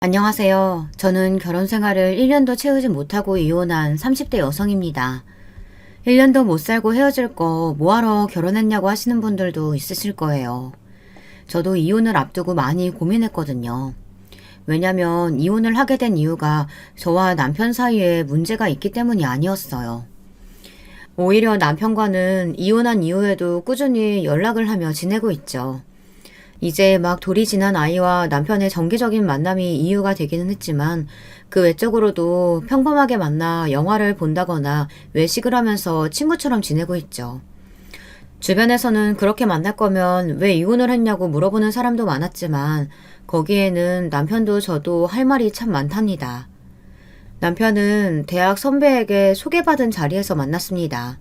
안녕하세요. 저는 결혼 생활을 1년도 채우지 못하고 이혼한 30대 여성입니다. 1년도 못 살고 헤어질 거 뭐하러 결혼했냐고 하시는 분들도 있으실 거예요. 저도 이혼을 앞두고 많이 고민했거든요. 왜냐면 이혼을 하게 된 이유가 저와 남편 사이에 문제가 있기 때문이 아니었어요. 오히려 남편과는 이혼한 이후에도 꾸준히 연락을 하며 지내고 있죠. 이제 막 돌이 지난 아이와 남편의 정기적인 만남이 이유가 되기는 했지만 그 외적으로도 평범하게 만나 영화를 본다거나 외식을 하면서 친구처럼 지내고 있죠. 주변에서는 그렇게 만날 거면 왜 이혼을 했냐고 물어보는 사람도 많았지만 거기에는 남편도 저도 할 말이 참 많답니다. 남편은 대학 선배에게 소개받은 자리에서 만났습니다.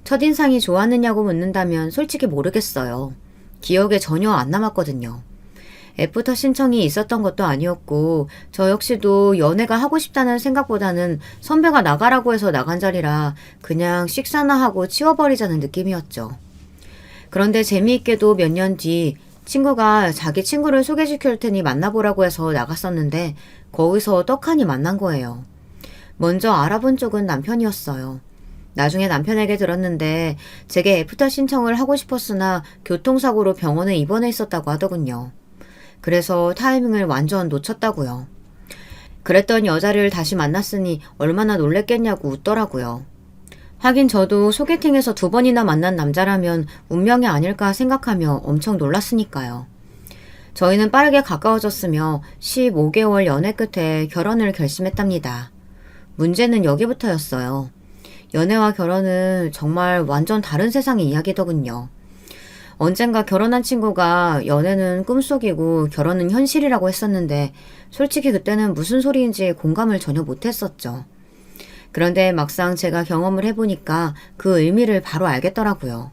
첫인상이 좋았느냐고 묻는다면 솔직히 모르겠어요. 기억에 전혀 안 남았거든요. 애프터 신청이 있었던 것도 아니었고 저 역시도 연애가 하고 싶다는 생각보다는 선배가 나가라고 해서 나간 자리라 그냥 식사나 하고 치워버리자는 느낌이었죠. 그런데 재미있게도 몇 년 뒤 친구가 자기 친구를 소개시킬 테니 만나보라고 해서 나갔었는데 거기서 떡하니 만난 거예요. 먼저 알아본 쪽은 남편이었어요. 나중에 남편에게 들었는데 제게 애프터 신청을 하고 싶었으나 교통사고로 병원에 입원해 있었다고 하더군요. 그래서 타이밍을 완전 놓쳤다고요. 그랬던 여자를 다시 만났으니 얼마나 놀랬겠냐고 웃더라고요. 하긴 저도 소개팅에서 2번이나 만난 남자라면 운명이 아닐까 생각하며 엄청 놀랐으니까요. 저희는 빠르게 가까워졌으며 15개월 연애 끝에 결혼을 결심했답니다. 문제는 여기부터였어요. 연애와 결혼은 정말 완전 다른 세상의 이야기더군요. 언젠가 결혼한 친구가 연애는 꿈속이고 결혼은 현실이라고 했었는데 솔직히 그때는 무슨 소리인지 공감을 전혀 못했었죠. 그런데 막상 제가 경험을 해보니까 그 의미를 바로 알겠더라고요.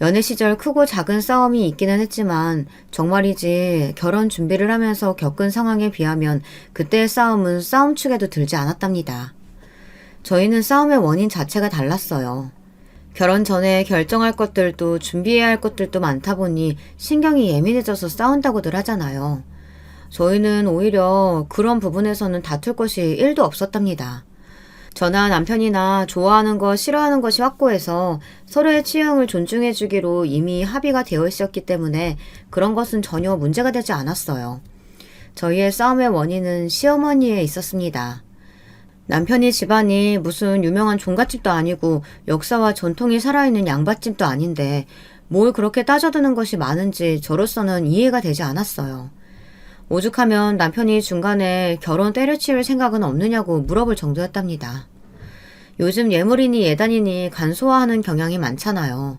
연애 시절 크고 작은 싸움이 있기는 했지만 정말이지 결혼 준비를 하면서 겪은 상황에 비하면 그때의 싸움은 싸움축에도 들지 않았답니다. 저희는 싸움의 원인 자체가 달랐어요. 결혼 전에 결정할 것들도 준비해야 할 것들도 많다 보니 신경이 예민해져서 싸운다고들 하잖아요. 저희는 오히려 그런 부분에서는 다툴 것이 1도 없었답니다. 저나 남편이나 좋아하는 것, 싫어하는 것이 확고해서 서로의 취향을 존중해주기로 이미 합의가 되어 있었기 때문에 그런 것은 전혀 문제가 되지 않았어요. 저희의 싸움의 원인은 시어머니에 있었습니다. 남편이 집안이 무슨 유명한 종갓집도 아니고 역사와 전통이 살아있는 양반집도 아닌데 뭘 그렇게 따져두는 것이 많은지 저로서는 이해가 되지 않았어요. 오죽하면 남편이 중간에 결혼 때려치울 생각은 없느냐고 물어볼 정도였답니다. 요즘 예물이니 예단이니 간소화하는 경향이 많잖아요.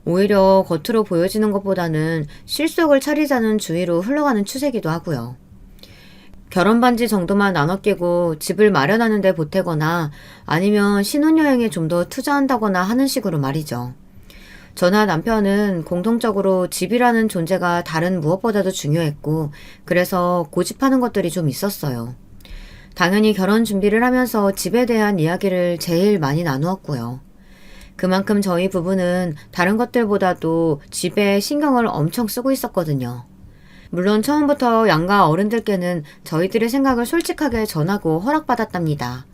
오히려 겉으로 보여지는 것보다는 실속을 차리자는 주의로 흘러가는 추세기도 하고요. 결혼 반지 정도만 나눠 끼고 집을 마련하는 데 보태거나 아니면 신혼여행에 좀 더 투자한다거나 하는 식으로 말이죠. 저나 남편은 공통적으로 집이라는 존재가 다른 무엇보다도 중요했고 그래서 고집하는 것들이 좀 있었어요. 당연히 결혼 준비를 하면서 집에 대한 이야기를 제일 많이 나누었고요. 그만큼 저희 부부는 다른 것들보다도 집에 신경을 엄청 쓰고 있었거든요. 물론 처음부터 양가 어른들께는 저희들의 생각을 솔직하게 전하고 허락받았답니다.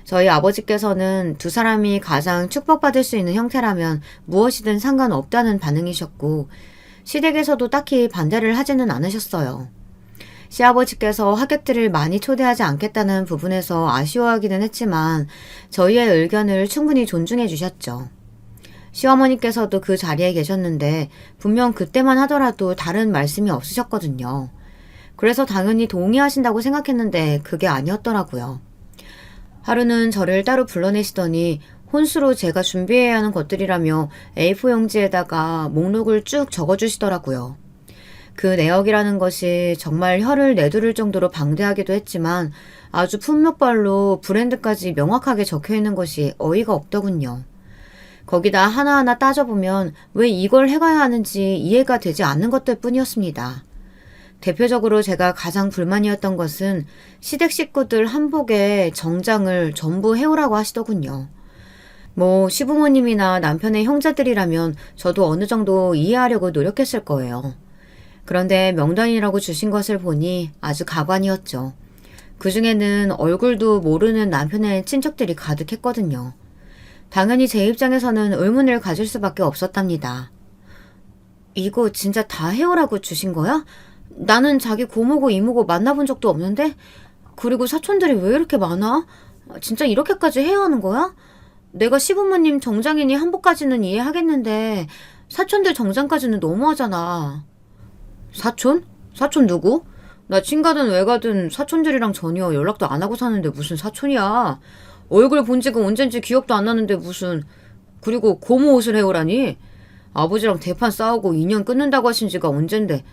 저희 아버지께서는 두 사람이 가장 축복받을 수 있는 형태라면 무엇이든 상관없다는 반응이셨고 시댁에서도 딱히 반대를 하지는 않으셨어요. 시아버지께서 하객들을 많이 초대하지 않겠다는 부분에서 아쉬워하기는 했지만 저희의 의견을 충분히 존중해 주셨죠. 시어머니께서도 그 자리에 계셨는데 분명 그때만 하더라도 다른 말씀이 없으셨거든요. 그래서 당연히 동의하신다고 생각했는데 그게 아니었더라고요. 하루는 저를 따로 불러내시더니 혼수로 제가 준비해야 하는 것들이라며 A4 용지에다가 목록을 쭉 적어주시더라고요. 그 내역이라는 것이 정말 혀를 내두를 정도로 방대하기도 했지만 아주 품목별로 브랜드까지 명확하게 적혀있는 것이 어이가 없더군요. 거기다 하나하나 따져보면 왜 이걸 해가야 하는지 이해가 되지 않는 것들 뿐이었습니다. 대표적으로 제가 가장 불만이었던 것은 시댁 식구들 한복에 정장을 전부 해오라고 하시더군요. 시부모님이나 남편의 형제들이라면 저도 어느 정도 이해하려고 노력했을 거예요. 그런데 명단이라고 주신 것을 보니 아주 가관이었죠. 그중에는 얼굴도 모르는 남편의 친척들이 가득했거든요. 당연히 제 입장에서는 의문을 가질 수밖에 없었답니다. 이거 진짜 다 해오라고 주신 거야? 나는 자기 고모고 이모고 만나본 적도 없는데? 그리고 사촌들이 왜 이렇게 많아? 진짜 이렇게까지 해야 하는 거야? 내가 시부모님 정장이니 한복까지는 이해하겠는데 사촌들 정장까지는 너무하잖아. 사촌? 사촌 누구? 나 친가든 외가든 사촌들이랑 전혀 연락도 안 하고 사는데 무슨 사촌이야. 얼굴 본 지가 언젠지 기억도 안 나는데 무슨. 그리고 고모 옷을 해오라니? 아버지랑 대판 싸우고 인연 끊는다고 하신 지가 언젠데.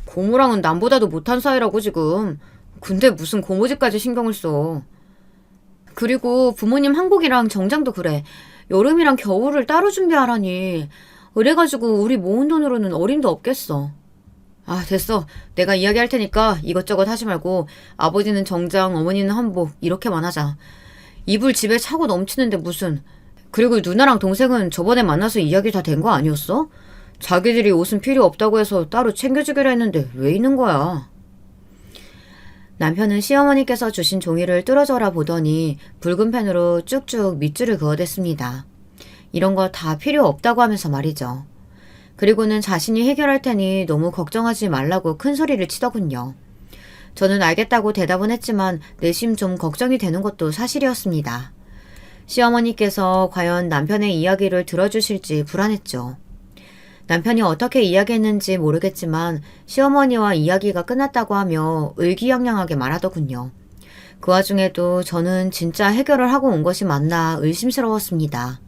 고모랑은 남보다도 못한 사이라고 지금. 근데 무슨 고모 집까지 신경을 써. 그리고 부모님 한복이랑 정장도 그래. 여름이랑 겨울을 따로 준비하라니. 그래가지고 우리 모은 돈으로는 어림도 없겠어. 아, 됐어. 내가 이야기할 테니까 이것저것 하지 말고 아버지는 정장, 어머니는 한복 이렇게만 하자. 이불 집에 차고 넘치는데 무슨. 그리고 누나랑 동생은 저번에 만나서 이야기 다 된 거 아니었어? 자기들이 옷은 필요 없다고 해서 따로 챙겨주기로 했는데 왜 있는 거야? 남편은 시어머니께서 주신 종이를 뚫어져라 보더니 붉은 펜으로 쭉쭉 밑줄을 그어댔습니다. 이런 거 다 필요 없다고 하면서 말이죠. 그리고는 자신이 해결할 테니 너무 걱정하지 말라고 큰 소리를 치더군요. 저는 알겠다고 대답은 했지만 내심 좀 걱정이 되는 것도 사실이었습니다. 시어머니께서 과연 남편의 이야기를 들어주실지 불안했죠. 남편이 어떻게 이야기했는지 모르겠지만 시어머니와 이야기가 끝났다고 하며 의기양양하게 말하더군요. 그 와중에도 저는 진짜 해결을 하고 온 것이 맞나 의심스러웠습니다.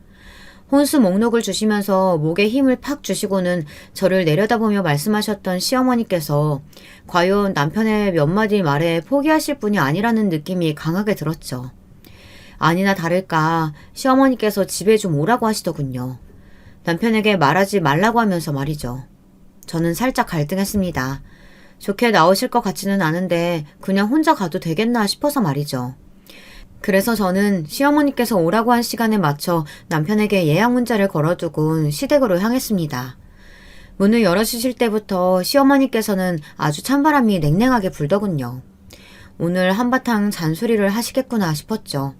혼수 목록을 주시면서 목에 힘을 팍 주시고는 저를 내려다보며 말씀하셨던 시어머니께서 과연 남편의 몇 마디 말에 포기하실 분이 아니라는 느낌이 강하게 들었죠. 아니나 다를까 시어머니께서 집에 좀 오라고 하시더군요. 남편에게 말하지 말라고 하면서 말이죠. 저는 살짝 갈등했습니다. 좋게 나오실 것 같지는 않은데 그냥 혼자 가도 되겠나 싶어서 말이죠. 그래서 저는 시어머니께서 오라고 한 시간에 맞춰 남편에게 예약 문자를 걸어두곤 시댁으로 향했습니다. 문을 열어주실 때부터 시어머니께서는 아주 찬바람이 냉랭하게 불더군요. 오늘 한바탕 잔소리를 하시겠구나 싶었죠.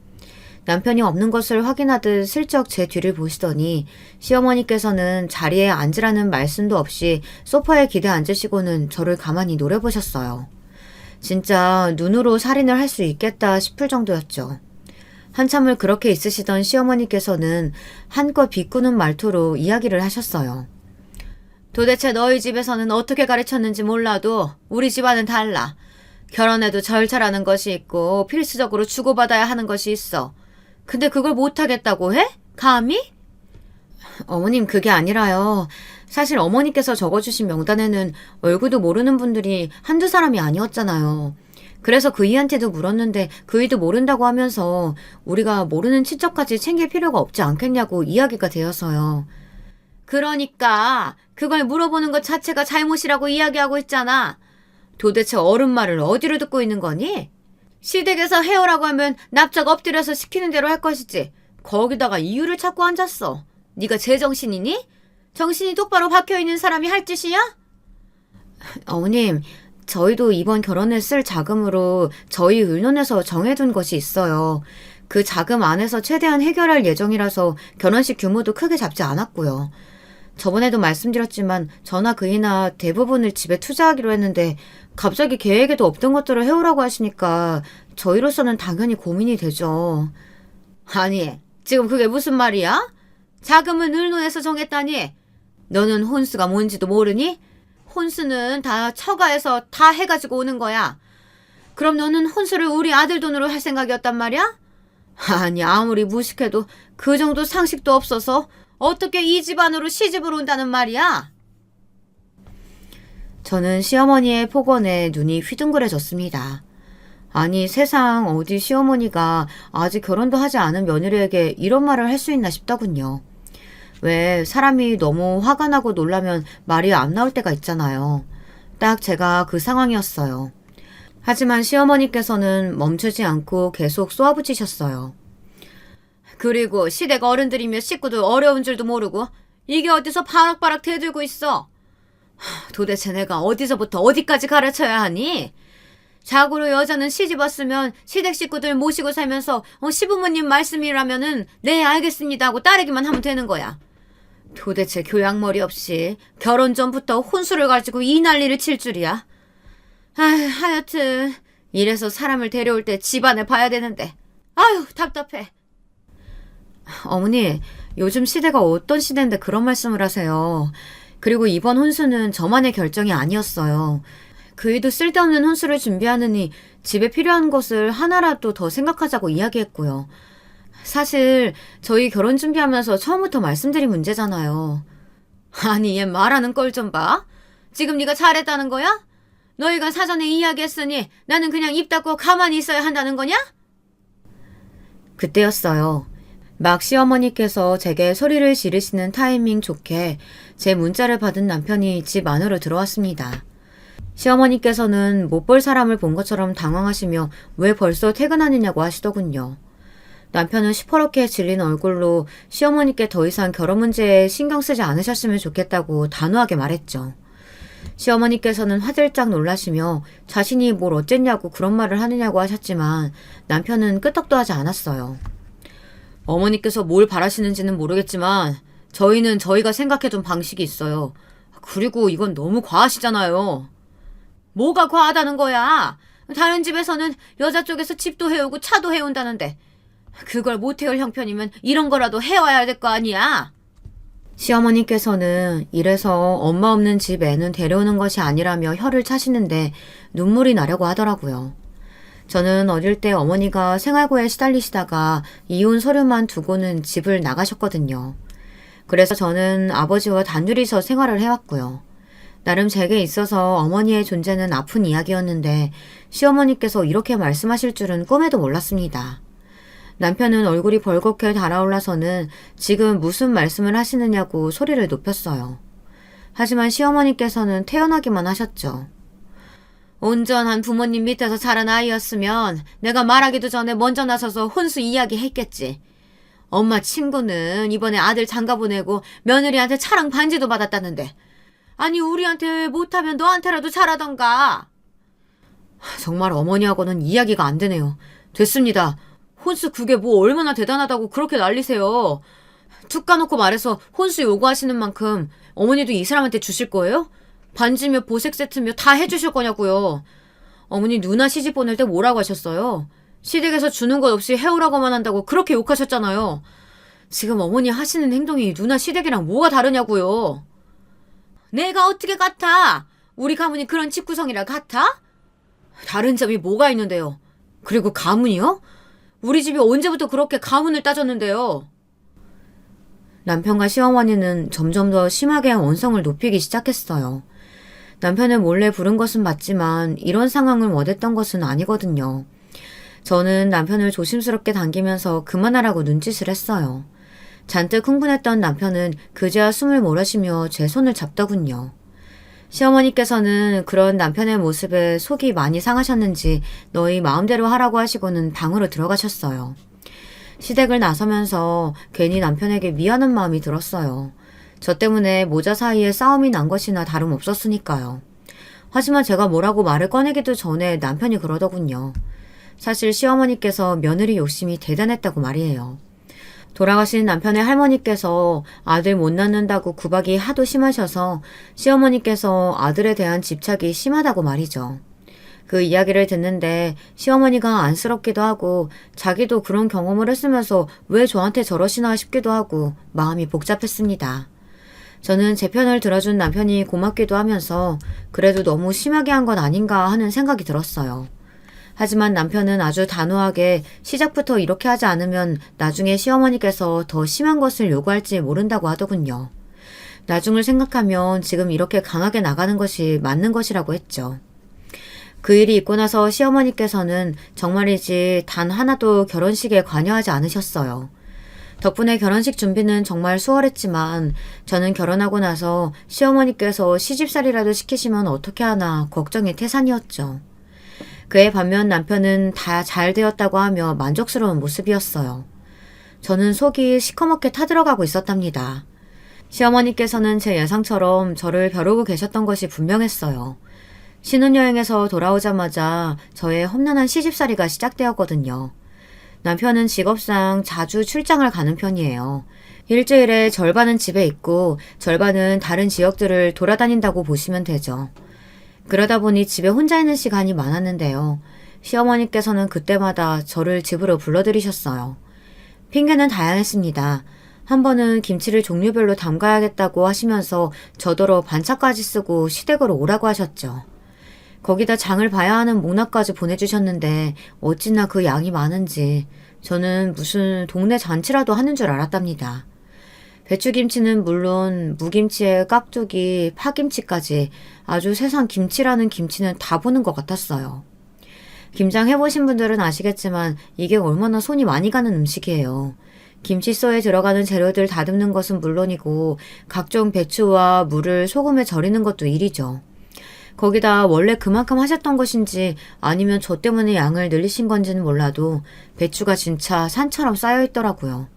남편이 없는 것을 확인하듯 슬쩍 제 뒤를 보시더니 시어머니께서는 자리에 앉으라는 말씀도 없이 소파에 기대 앉으시고는 저를 가만히 노려보셨어요. 진짜 눈으로 살인을 할 수 있겠다 싶을 정도였죠. 한참을 그렇게 있으시던 시어머니께서는 한껏 비꼬는 말투로 이야기를 하셨어요. 도대체 너희 집에서는 어떻게 가르쳤는지 몰라도 우리 집안은 달라. 결혼해도 절차라는 것이 있고 필수적으로 주고받아야 하는 것이 있어. 근데 그걸 못하겠다고 해? 감히? 어머님 그게 아니라요. 사실 어머니께서 적어주신 명단에는 얼굴도 모르는 분들이 한두 사람이 아니었잖아요. 그래서 그이한테도 물었는데 그이도 모른다고 하면서 우리가 모르는 친척까지 챙길 필요가 없지 않겠냐고 이야기가 되어서요. 그러니까 그걸 물어보는 것 자체가 잘못이라고 이야기하고 있잖아. 도대체 어른 말을 어디로 듣고 있는 거니? 시댁에서 해오라고 하면 납작 엎드려서 시키는 대로 할 것이지. 거기다가 이유를 찾고 앉았어. 네가 제정신이니? 정신이 똑바로 박혀있는 사람이 할 짓이야? 어머님, 저희도 이번 결혼에 쓸 자금으로 저희 의논에서 정해둔 것이 있어요. 그 자금 안에서 최대한 해결할 예정이라서 결혼식 규모도 크게 잡지 않았고요. 저번에도 말씀드렸지만 저나 그이나 대부분을 집에 투자하기로 했는데 갑자기 계획에도 없던 것들을 해오라고 하시니까 저희로서는 당연히 고민이 되죠. 아니, 지금 그게 무슨 말이야? 자금은 의논해서 정했다니? 너는 혼수가 뭔지도 모르니? 혼수는 다 처가에서 다 해가지고 오는 거야. 그럼 너는 혼수를 우리 아들 돈으로 할 생각이었단 말이야? 아니, 아무리 무식해도 그 정도 상식도 없어서 어떻게 이 집안으로 시집을 온다는 말이야? 저는 시어머니의 폭언에 눈이 휘둥그레졌습니다. 아니, 세상 어디 시어머니가 아직 결혼도 하지 않은 며느리에게 이런 말을 할 수 있나 싶더군요. 왜 사람이 너무 화가 나고 놀라면 말이 안 나올 때가 있잖아요. 딱 제가 그 상황이었어요. 하지만 시어머니께서는 멈추지 않고 계속 쏘아붙이셨어요. 그리고 시댁 어른들이며 식구들 어려운 줄도 모르고 이게 어디서 바락바락 대들고 있어. 도대체 내가 어디서부터 어디까지 가르쳐야 하니? 자고로 여자는 시집 왔으면 시댁 식구들 모시고 살면서 시부모님 말씀이라면은 네 알겠습니다 하고 따르기만 하면 되는 거야. 도대체 교양머리 없이 결혼 전부터 혼수를 가지고 이 난리를 칠 줄이야. 하여튼 이래서 사람을 데려올 때 집안을 봐야 되는데 아유 답답해. 어머니, 요즘 시대가 어떤 시대인데 그런 말씀을 하세요. 그리고 이번 혼수는 저만의 결정이 아니었어요. 그이도 쓸데없는 혼수를 준비하느니 집에 필요한 것을 하나라도 더 생각하자고 이야기했고요. 사실 저희 결혼 준비하면서 처음부터 말씀드린 문제잖아요. 아니 얘 말하는 걸 좀 봐. 지금 네가 잘했다는 거야? 너희가 사전에 이야기했으니 나는 그냥 입 닫고 가만히 있어야 한다는 거냐? 그때였어요. 막 시어머니께서 제게 소리를 지르시는 타이밍 좋게 제 문자를 받은 남편이 집 안으로 들어왔습니다. 시어머니께서는 못 볼 사람을 본 것처럼 당황하시며 왜 벌써 퇴근하느냐고 하시더군요. 남편은 시퍼렇게 질린 얼굴로 시어머니께 더 이상 결혼 문제에 신경 쓰지 않으셨으면 좋겠다고 단호하게 말했죠. 시어머니께서는 화들짝 놀라시며 자신이 뭘 어쨌냐고 그런 말을 하느냐고 하셨지만 남편은 끄떡도 하지 않았어요. 어머니께서 뭘 바라시는지는 모르겠지만 저희는 저희가 생각해둔 방식이 있어요. 그리고 이건 너무 과하시잖아요. 뭐가 과하다는 거야? 다른 집에서는 여자 쪽에서 집도 해오고 차도 해온다는데 그걸 못 해올 형편이면 이런 거라도 해와야 될 거 아니야? 시어머니께서는 이래서 엄마 없는 집 애는 데려오는 것이 아니라며 혀를 차시는데 눈물이 나려고 하더라고요. 저는 어릴 때 어머니가 생활고에 시달리시다가 이혼 서류만 두고는 집을 나가셨거든요. 그래서 저는 아버지와 단둘이서 생활을 해왔고요. 나름 제게 있어서 어머니의 존재는 아픈 이야기였는데 시어머니께서 이렇게 말씀하실 줄은 꿈에도 몰랐습니다. 남편은 얼굴이 벌겋게 달아올라서는 지금 무슨 말씀을 하시느냐고 소리를 높였어요. 하지만 시어머니께서는 태연하기만 하셨죠. 온전한 부모님 밑에서 자란 아이였으면 내가 말하기도 전에 먼저 나서서 혼수 이야기했겠지. 엄마 친구는 이번에 아들 장가 보내고 며느리한테 차랑 반지도 받았다는데 아니 우리한테 못하면 너한테라도 잘하던가. 정말 어머니하고는 이야기가 안 되네요. 됐습니다. 혼수 그게 뭐 얼마나 대단하다고 그렇게 난리세요. 툭 까놓고 말해서 혼수 요구하시는 만큼 어머니도 이 사람한테 주실 거예요? 반지며 보색 세트며 다 해주실 거냐고요. 어머니 누나 시집 보낼 때 뭐라고 하셨어요? 시댁에서 주는 것 없이 해오라고만 한다고 그렇게 욕하셨잖아요. 지금 어머니 하시는 행동이 누나 시댁이랑 뭐가 다르냐고요. 내가 어떻게 같아? 우리 가문이 그런 집구성이라 같아? 다른 점이 뭐가 있는데요? 그리고 가문이요? 우리 집이 언제부터 그렇게 가문을 따졌는데요? 남편과 시어머니는 점점 더 심하게 언성을 높이기 시작했어요. 남편을 몰래 부른 것은 맞지만 이런 상황을 원했던 것은 아니거든요. 저는 남편을 조심스럽게 당기면서 그만하라고 눈짓을 했어요. 잔뜩 흥분했던 남편은 그제야 숨을 몰아쉬며 제 손을 잡더군요. 시어머니께서는 그런 남편의 모습에 속이 많이 상하셨는지 너희 마음대로 하라고 하시고는 방으로 들어가셨어요. 시댁을 나서면서 괜히 남편에게 미안한 마음이 들었어요. 저 때문에 모자 사이에 싸움이 난 것이나 다름없었으니까요. 하지만 제가 뭐라고 말을 꺼내기도 전에 남편이 그러더군요. 사실 시어머니께서 며느리 욕심이 대단했다고 말이에요. 돌아가신 남편의 할머니께서 아들 못 낳는다고 구박이 하도 심하셔서 시어머니께서 아들에 대한 집착이 심하다고 말이죠. 그 이야기를 듣는데 시어머니가 안쓰럽기도 하고 자기도 그런 경험을 했으면서 왜 저한테 저러시나 싶기도 하고 마음이 복잡했습니다. 저는 제 편을 들어준 남편이 고맙기도 하면서 그래도 너무 심하게 한 건 아닌가 하는 생각이 들었어요. 하지만 남편은 아주 단호하게 시작부터 이렇게 하지 않으면 나중에 시어머니께서 더 심한 것을 요구할지 모른다고 하더군요. 나중을 생각하면 지금 이렇게 강하게 나가는 것이 맞는 것이라고 했죠. 그 일이 있고 나서 시어머니께서는 정말이지 단 하나도 결혼식에 관여하지 않으셨어요. 덕분에 결혼식 준비는 정말 수월했지만 저는 결혼하고 나서 시어머니께서 시집살이라도 시키시면 어떻게 하나 걱정이 태산이었죠. 그에 반면 남편은 다 잘 되었다고 하며 만족스러운 모습이었어요. 저는 속이 시커멓게 타들어가고 있었답니다. 시어머니께서는 제 예상처럼 저를 벼르고 계셨던 것이 분명했어요. 신혼여행에서 돌아오자마자 저의 험난한 시집살이가 시작되었거든요. 남편은 직업상 자주 출장을 가는 편이에요. 일주일에 절반은 집에 있고 절반은 다른 지역들을 돌아다닌다고 보시면 되죠. 그러다 보니 집에 혼자 있는 시간이 많았는데요. 시어머니께서는 그때마다 저를 집으로 불러들이셨어요. 핑계는 다양했습니다. 한 번은 김치를 종류별로 담가야겠다고 하시면서 저더러 반차까지 쓰고 시댁으로 오라고 하셨죠. 거기다 장을 봐야 하는 목락까지 보내주셨는데 어찌나 그 양이 많은지 저는 무슨 동네 잔치라도 하는 줄 알았답니다. 배추김치는 물론 무김치에 깍두기, 파김치까지 아주 세상 김치라는 김치는 다 보는 것 같았어요. 김장 해보신 분들은 아시겠지만 이게 얼마나 손이 많이 가는 음식이에요. 김치소에 들어가는 재료들 다듬는 것은 물론이고 각종 배추와 물을 소금에 절이는 것도 일이죠. 거기다 원래 그만큼 하셨던 것인지 아니면 저 때문에 양을 늘리신 건지는 몰라도 배추가 진짜 산처럼 쌓여 있더라고요.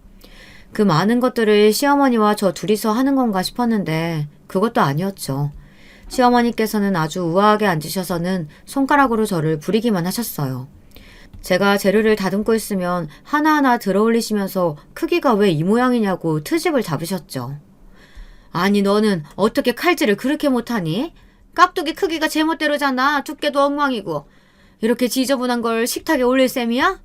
그 많은 것들을 시어머니와 저 둘이서 하는 건가 싶었는데 그것도 아니었죠. 시어머니께서는 아주 우아하게 앉으셔서는 손가락으로 저를 부리기만 하셨어요. 제가 재료를 다듬고 있으면 하나하나 들어올리시면서 크기가 왜 이 모양이냐고 트집을 잡으셨죠. 아니 너는 어떻게 칼질을 그렇게 못하니? 깍두기 크기가 제멋대로잖아. 두께도 엉망이고. 이렇게 지저분한 걸 식탁에 올릴 셈이야?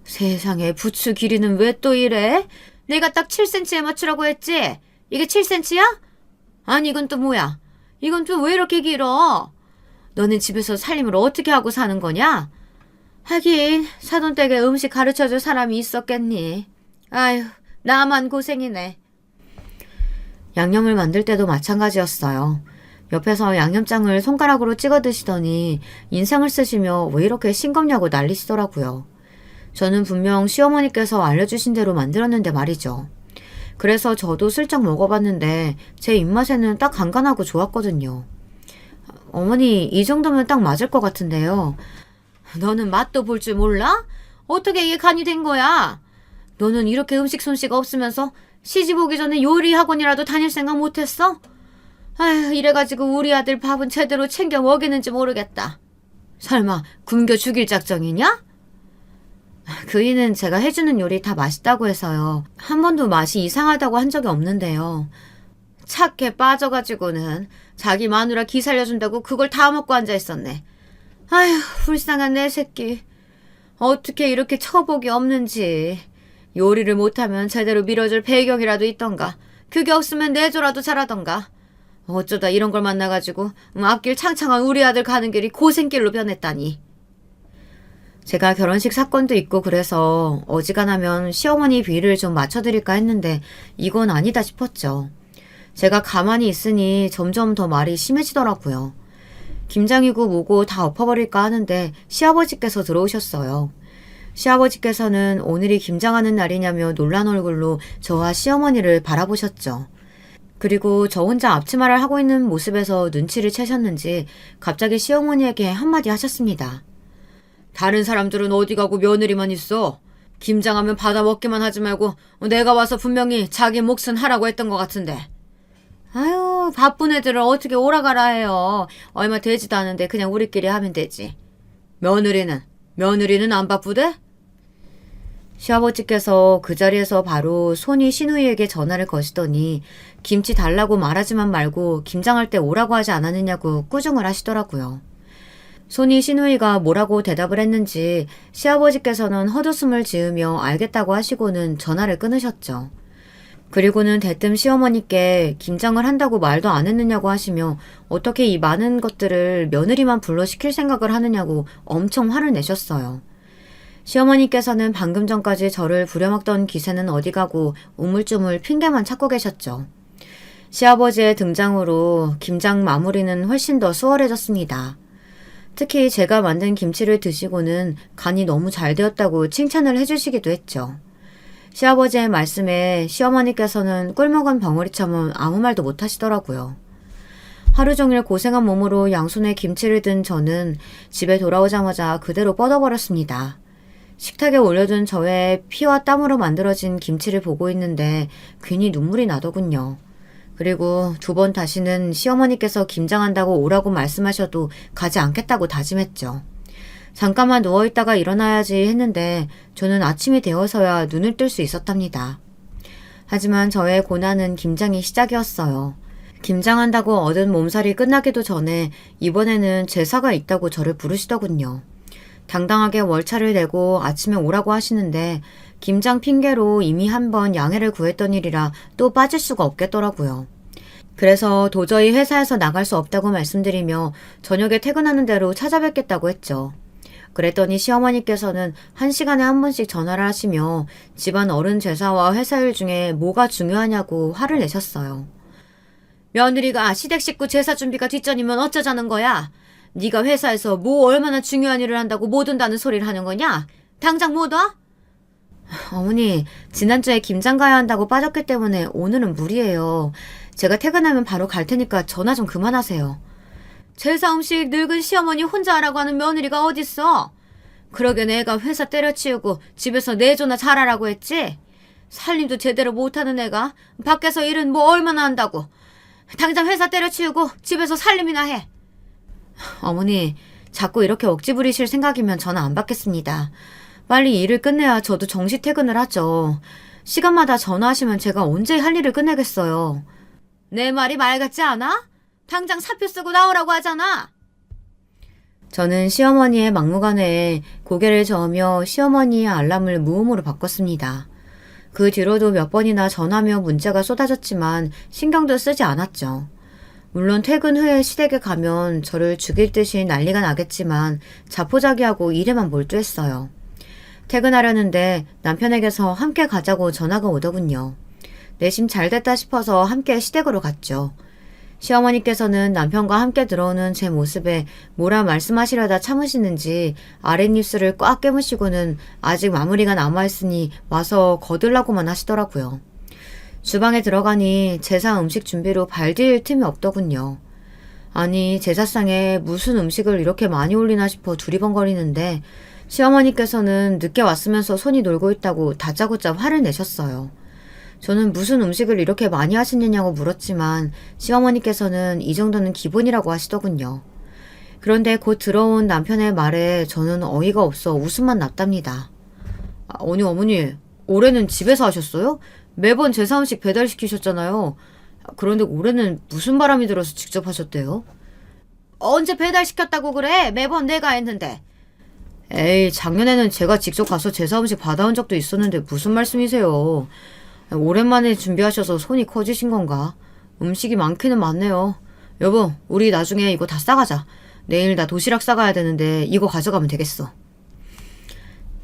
세상에 부추 길이는 왜 또 이래? 내가 딱 7cm에 맞추라고 했지? 이게 7cm야? 아니 이건 또 뭐야? 이건 또 왜 이렇게 길어? 너는 집에서 살림을 어떻게 하고 사는 거냐? 하긴 사돈댁에 음식 가르쳐줄 사람이 있었겠니? 아휴 나만 고생이네. 양념을 만들 때도 마찬가지였어요. 옆에서 양념장을 손가락으로 찍어 드시더니 인상을 쓰시며 왜 이렇게 싱겁냐고 난리시더라고요. 저는 분명 시어머니께서 알려주신 대로 만들었는데 말이죠. 그래서 저도 슬쩍 먹어봤는데 제 입맛에는 딱 간간하고 좋았거든요. 어머니 이 정도면 딱 맞을 것 같은데요. 너는 맛도 볼 줄 몰라? 어떻게 이게 간이 된 거야? 너는 이렇게 음식 솜씨가 없으면서 시집 오기 전에 요리 학원이라도 다닐 생각 못했어? 아휴 이래가지고 우리 아들 밥은 제대로 챙겨 먹이는지 모르겠다. 설마 굶겨 죽일 작정이냐? 그이는 제가 해주는 요리 다 맛있다고 해서요. 한 번도 맛이 이상하다고 한 적이 없는데요. 착해 빠져가지고는 자기 마누라 기 살려준다고 그걸 다 먹고 앉아있었네. 아휴 불쌍한 내 새끼. 어떻게 이렇게 처복이 없는지. 요리를 못하면 제대로 밀어줄 배경이라도 있던가. 그게 없으면 내조라도 잘하던가. 어쩌다 이런 걸 만나가지고 앞길 창창한 우리 아들 가는 길이 고생길로 변했다니. 제가 결혼식 사건도 있고 그래서 어지간하면 시어머니 비위를 좀 맞춰드릴까 했는데 이건 아니다 싶었죠. 제가 가만히 있으니 점점 더 말이 심해지더라고요. 김장이고 뭐고 다 엎어버릴까 하는데 시아버지께서 들어오셨어요. 시아버지께서는 오늘이 김장하는 날이냐며 놀란 얼굴로 저와 시어머니를 바라보셨죠. 그리고 저 혼자 앞치마를 하고 있는 모습에서 눈치를 채셨는지 갑자기 시어머니에게 한마디 하셨습니다. 다른 사람들은 어디 가고 며느리만 있어. 김장하면 받아 먹기만 하지 말고 내가 와서 분명히 자기 몫은 하라고 했던 것 같은데. 아유 바쁜 애들을 어떻게 오라가라 해요. 얼마 되지도 않은데 그냥 우리끼리 하면 되지. 며느리는 안 바쁘대? 시아버지께서 그 자리에서 바로 손이 시누이에게 전화를 거시더니 김치 달라고 말하지만 말고 김장할 때 오라고 하지 않았느냐고 꾸중을 하시더라고요. 손이 시누이가 뭐라고 대답을 했는지 시아버지께서는 헛웃음을 지으며 알겠다고 하시고는 전화를 끊으셨죠. 그리고는 대뜸 시어머니께 김장을 한다고 말도 안 했느냐고 하시며 어떻게 이 많은 것들을 며느리만 불러 시킬 생각을 하느냐고 엄청 화를 내셨어요. 시어머니께서는 방금 전까지 저를 부려먹던 기세는 어디 가고 우물쭈물 핑계만 찾고 계셨죠. 시아버지의 등장으로 김장 마무리는 훨씬 더 수월해졌습니다. 특히 제가 만든 김치를 드시고는 간이 너무 잘 되었다고 칭찬을 해주시기도 했죠. 시아버지의 말씀에 시어머니께서는 꿀먹은 벙어리처럼 아무 말도 못하시더라고요. 하루 종일 고생한 몸으로 양손에 김치를 든 저는 집에 돌아오자마자 그대로 뻗어버렸습니다. 식탁에 올려둔 저의 피와 땀으로 만들어진 김치를 보고 있는데 괜히 눈물이 나더군요. 그리고 두 번 다시는 시어머니께서 김장한다고 오라고 말씀하셔도 가지 않겠다고 다짐했죠. 잠깐만 누워있다가 일어나야지 했는데 저는 아침이 되어서야 눈을 뜰 수 있었답니다. 하지만 저의 고난은 김장이 시작이었어요. 김장한다고 얻은 몸살이 끝나기도 전에 이번에는 제사가 있다고 저를 부르시더군요. 당당하게 월차를 내고 아침에 오라고 하시는데 김장 핑계로 이미 한 번 양해를 구했던 일이라 또 빠질 수가 없겠더라고요. 그래서 도저히 회사에서 나갈 수 없다고 말씀드리며 저녁에 퇴근하는 대로 찾아뵙겠다고 했죠. 그랬더니 시어머니께서는 1시간에 한 번씩 전화를 하시며 집안 어른 제사와 회사 일 중에 뭐가 중요하냐고 화를 내셨어요. 며느리가 시댁 식구 제사 준비가 뒷전이면 어쩌자는 거야? 네가 회사에서 뭐 얼마나 중요한 일을 한다고 못 온다는 소리를 하는 거냐? 당장 못 와? 어머니, 지난주에 김장 가야 한다고 빠졌기 때문에 오늘은 무리예요. 제가 퇴근하면 바로 갈 테니까 전화 좀 그만하세요. 제사 음식 늙은 시어머니 혼자 하라고 하는 며느리가 어딨어? 그러게 내가 회사 때려치우고 집에서 내조나 잘하라고 했지? 살림도 제대로 못하는 애가 밖에서 일은 뭐 얼마나 한다고. 당장 회사 때려치우고 집에서 살림이나 해. 어머니, 자꾸 이렇게 억지 부리실 생각이면 저는 안 받겠습니다. 빨리 일을 끝내야 저도 정시 퇴근을 하죠. 시간마다 전화하시면 제가 언제 할 일을 끝내겠어요. 내 말이 말 같지 않아? 당장 사표 쓰고 나오라고 하잖아. 저는 시어머니의 막무가내에 고개를 저으며 시어머니의 알람을 무음으로 바꿨습니다. 그 뒤로도 몇 번이나 전화며 문자가 쏟아졌지만 신경도 쓰지 않았죠. 물론 퇴근 후에 시댁에 가면 저를 죽일 듯이 난리가 나겠지만 자포자기하고 일에만 몰두했어요. 퇴근하려는데 남편에게서 함께 가자고 전화가 오더군요. 내심 잘됐다 싶어서 함께 시댁으로 갔죠. 시어머니께서는 남편과 함께 들어오는 제 모습에 뭐라 말씀하시려다 참으시는지 아랫입술을 꽉 깨무시고는 아직 마무리가 남아있으니 와서 거들라고만 하시더라고요. 주방에 들어가니 제사 음식 준비로 발디딜 틈이 없더군요. 아니, 제사상에 무슨 음식을 이렇게 많이 올리나 싶어 두리번거리는데 시어머니께서는 늦게 왔으면서 손이 놀고 있다고 다짜고짜 화를 내셨어요. 저는 무슨 음식을 이렇게 많이 하시느냐고 물었지만 시어머니께서는 이 정도는 기본이라고 하시더군요. 그런데 곧 들어온 남편의 말에 저는 어이가 없어 웃음만 났답니다. 아니 어머니, 올해는 집에서 하셨어요? 매번 제사 음식 배달시키셨잖아요. 그런데 올해는 무슨 바람이 들어서 직접 하셨대요? 언제 배달시켰다고 그래? 매번 내가 했는데. 에이, 작년에는 제가 직접 가서 제사 음식 받아온 적도 있었는데 무슨 말씀이세요? 오랜만에 준비하셔서 손이 커지신 건가? 음식이 많기는 많네요. 여보, 우리 나중에 이거 다 싸가자. 내일 나 도시락 싸가야 되는데 이거 가져가면 되겠어.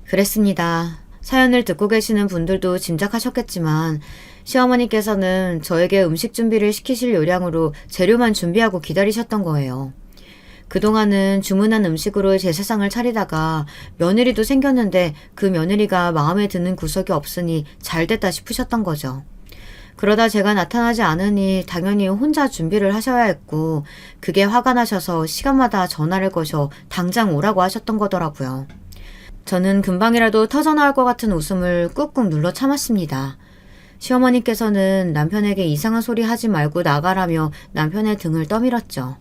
그랬습니다. 사연을 듣고 계시는 분들도 짐작하셨겠지만 시어머니께서는 저에게 음식 준비를 시키실 요량으로 재료만 준비하고 기다리셨던 거예요. 그동안은 주문한 음식으로 제사상을 차리다가 며느리도 생겼는데 그 며느리가 마음에 드는 구석이 없으니 잘됐다 싶으셨던 거죠. 그러다 제가 나타나지 않으니 당연히 혼자 준비를 하셔야 했고 그게 화가 나셔서 시간마다 전화를 거셔 당장 오라고 하셨던 거더라고요. 저는 금방이라도 터져나올 것 같은 웃음을 꾹꾹 눌러 참았습니다. 시어머니께서는 남편에게 이상한 소리 하지 말고 나가라며 남편의 등을 떠밀었죠.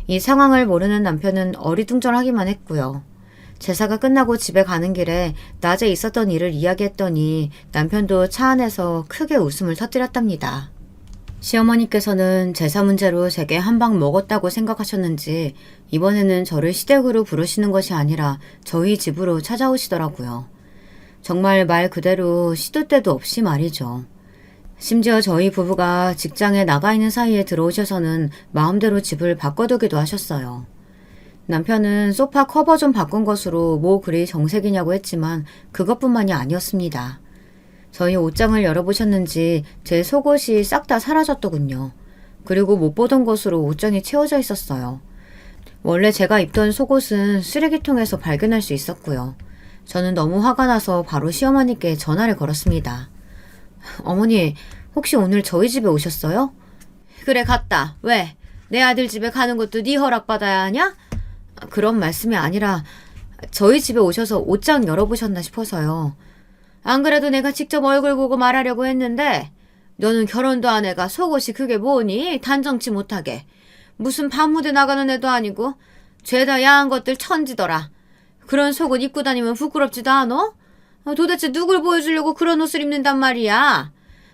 이 상황을 모르는 남편은 어리둥절하기만 했고요. 제사가 끝나고 집에 가는 길에 낮에 있었던 일을 이야기했더니 남편도 차 안에서 크게 웃음을 터뜨렸답니다. 시어머니께서는 제사 문제로 제게 한 방 먹었다고 생각하셨는지 이번에는 저를 시댁으로 부르시는 것이 아니라 저희 집으로 찾아오시더라고요. 정말 말 그대로 시도 때도 없이 말이죠. 심지어 저희 부부가 직장에 나가 있는 사이에 들어오셔서는 마음대로 집을 바꿔두기도 하셨어요. 남편은 소파 커버 좀 바꾼 것으로 뭐 그리 정색이냐고 했지만 그것뿐만이 아니었습니다. 저희 옷장을 열어보셨는지 제 속옷이 싹 다 사라졌더군요. 그리고 못 보던 곳으로 옷장이 채워져 있었어요. 원래 제가 입던 속옷은 쓰레기통에서 발견할 수 있었고요. 저는 너무 화가 나서 바로 시어머니께 전화를 걸었습니다. 어머니, 혹시 오늘 저희 집에 오셨어요? 그래, 갔다. 왜? 내 아들 집에 가는 것도 네 허락받아야 하냐? 그런 말씀이 아니라 저희 집에 오셔서 옷장 열어보셨나 싶어서요. 안 그래도 내가 직접 얼굴 보고 말하려고 했는데 너는 결혼도 안 해가 속옷이 그게 뭐니? 단정치 못하게. 무슨 밤무대 나가는 애도 아니고 죄다 야한 것들 천지더라. 그런 속옷 입고 다니면 부끄럽지도 않어? 도대체 누굴 보여주려고 그런 옷을 입는단 말이야.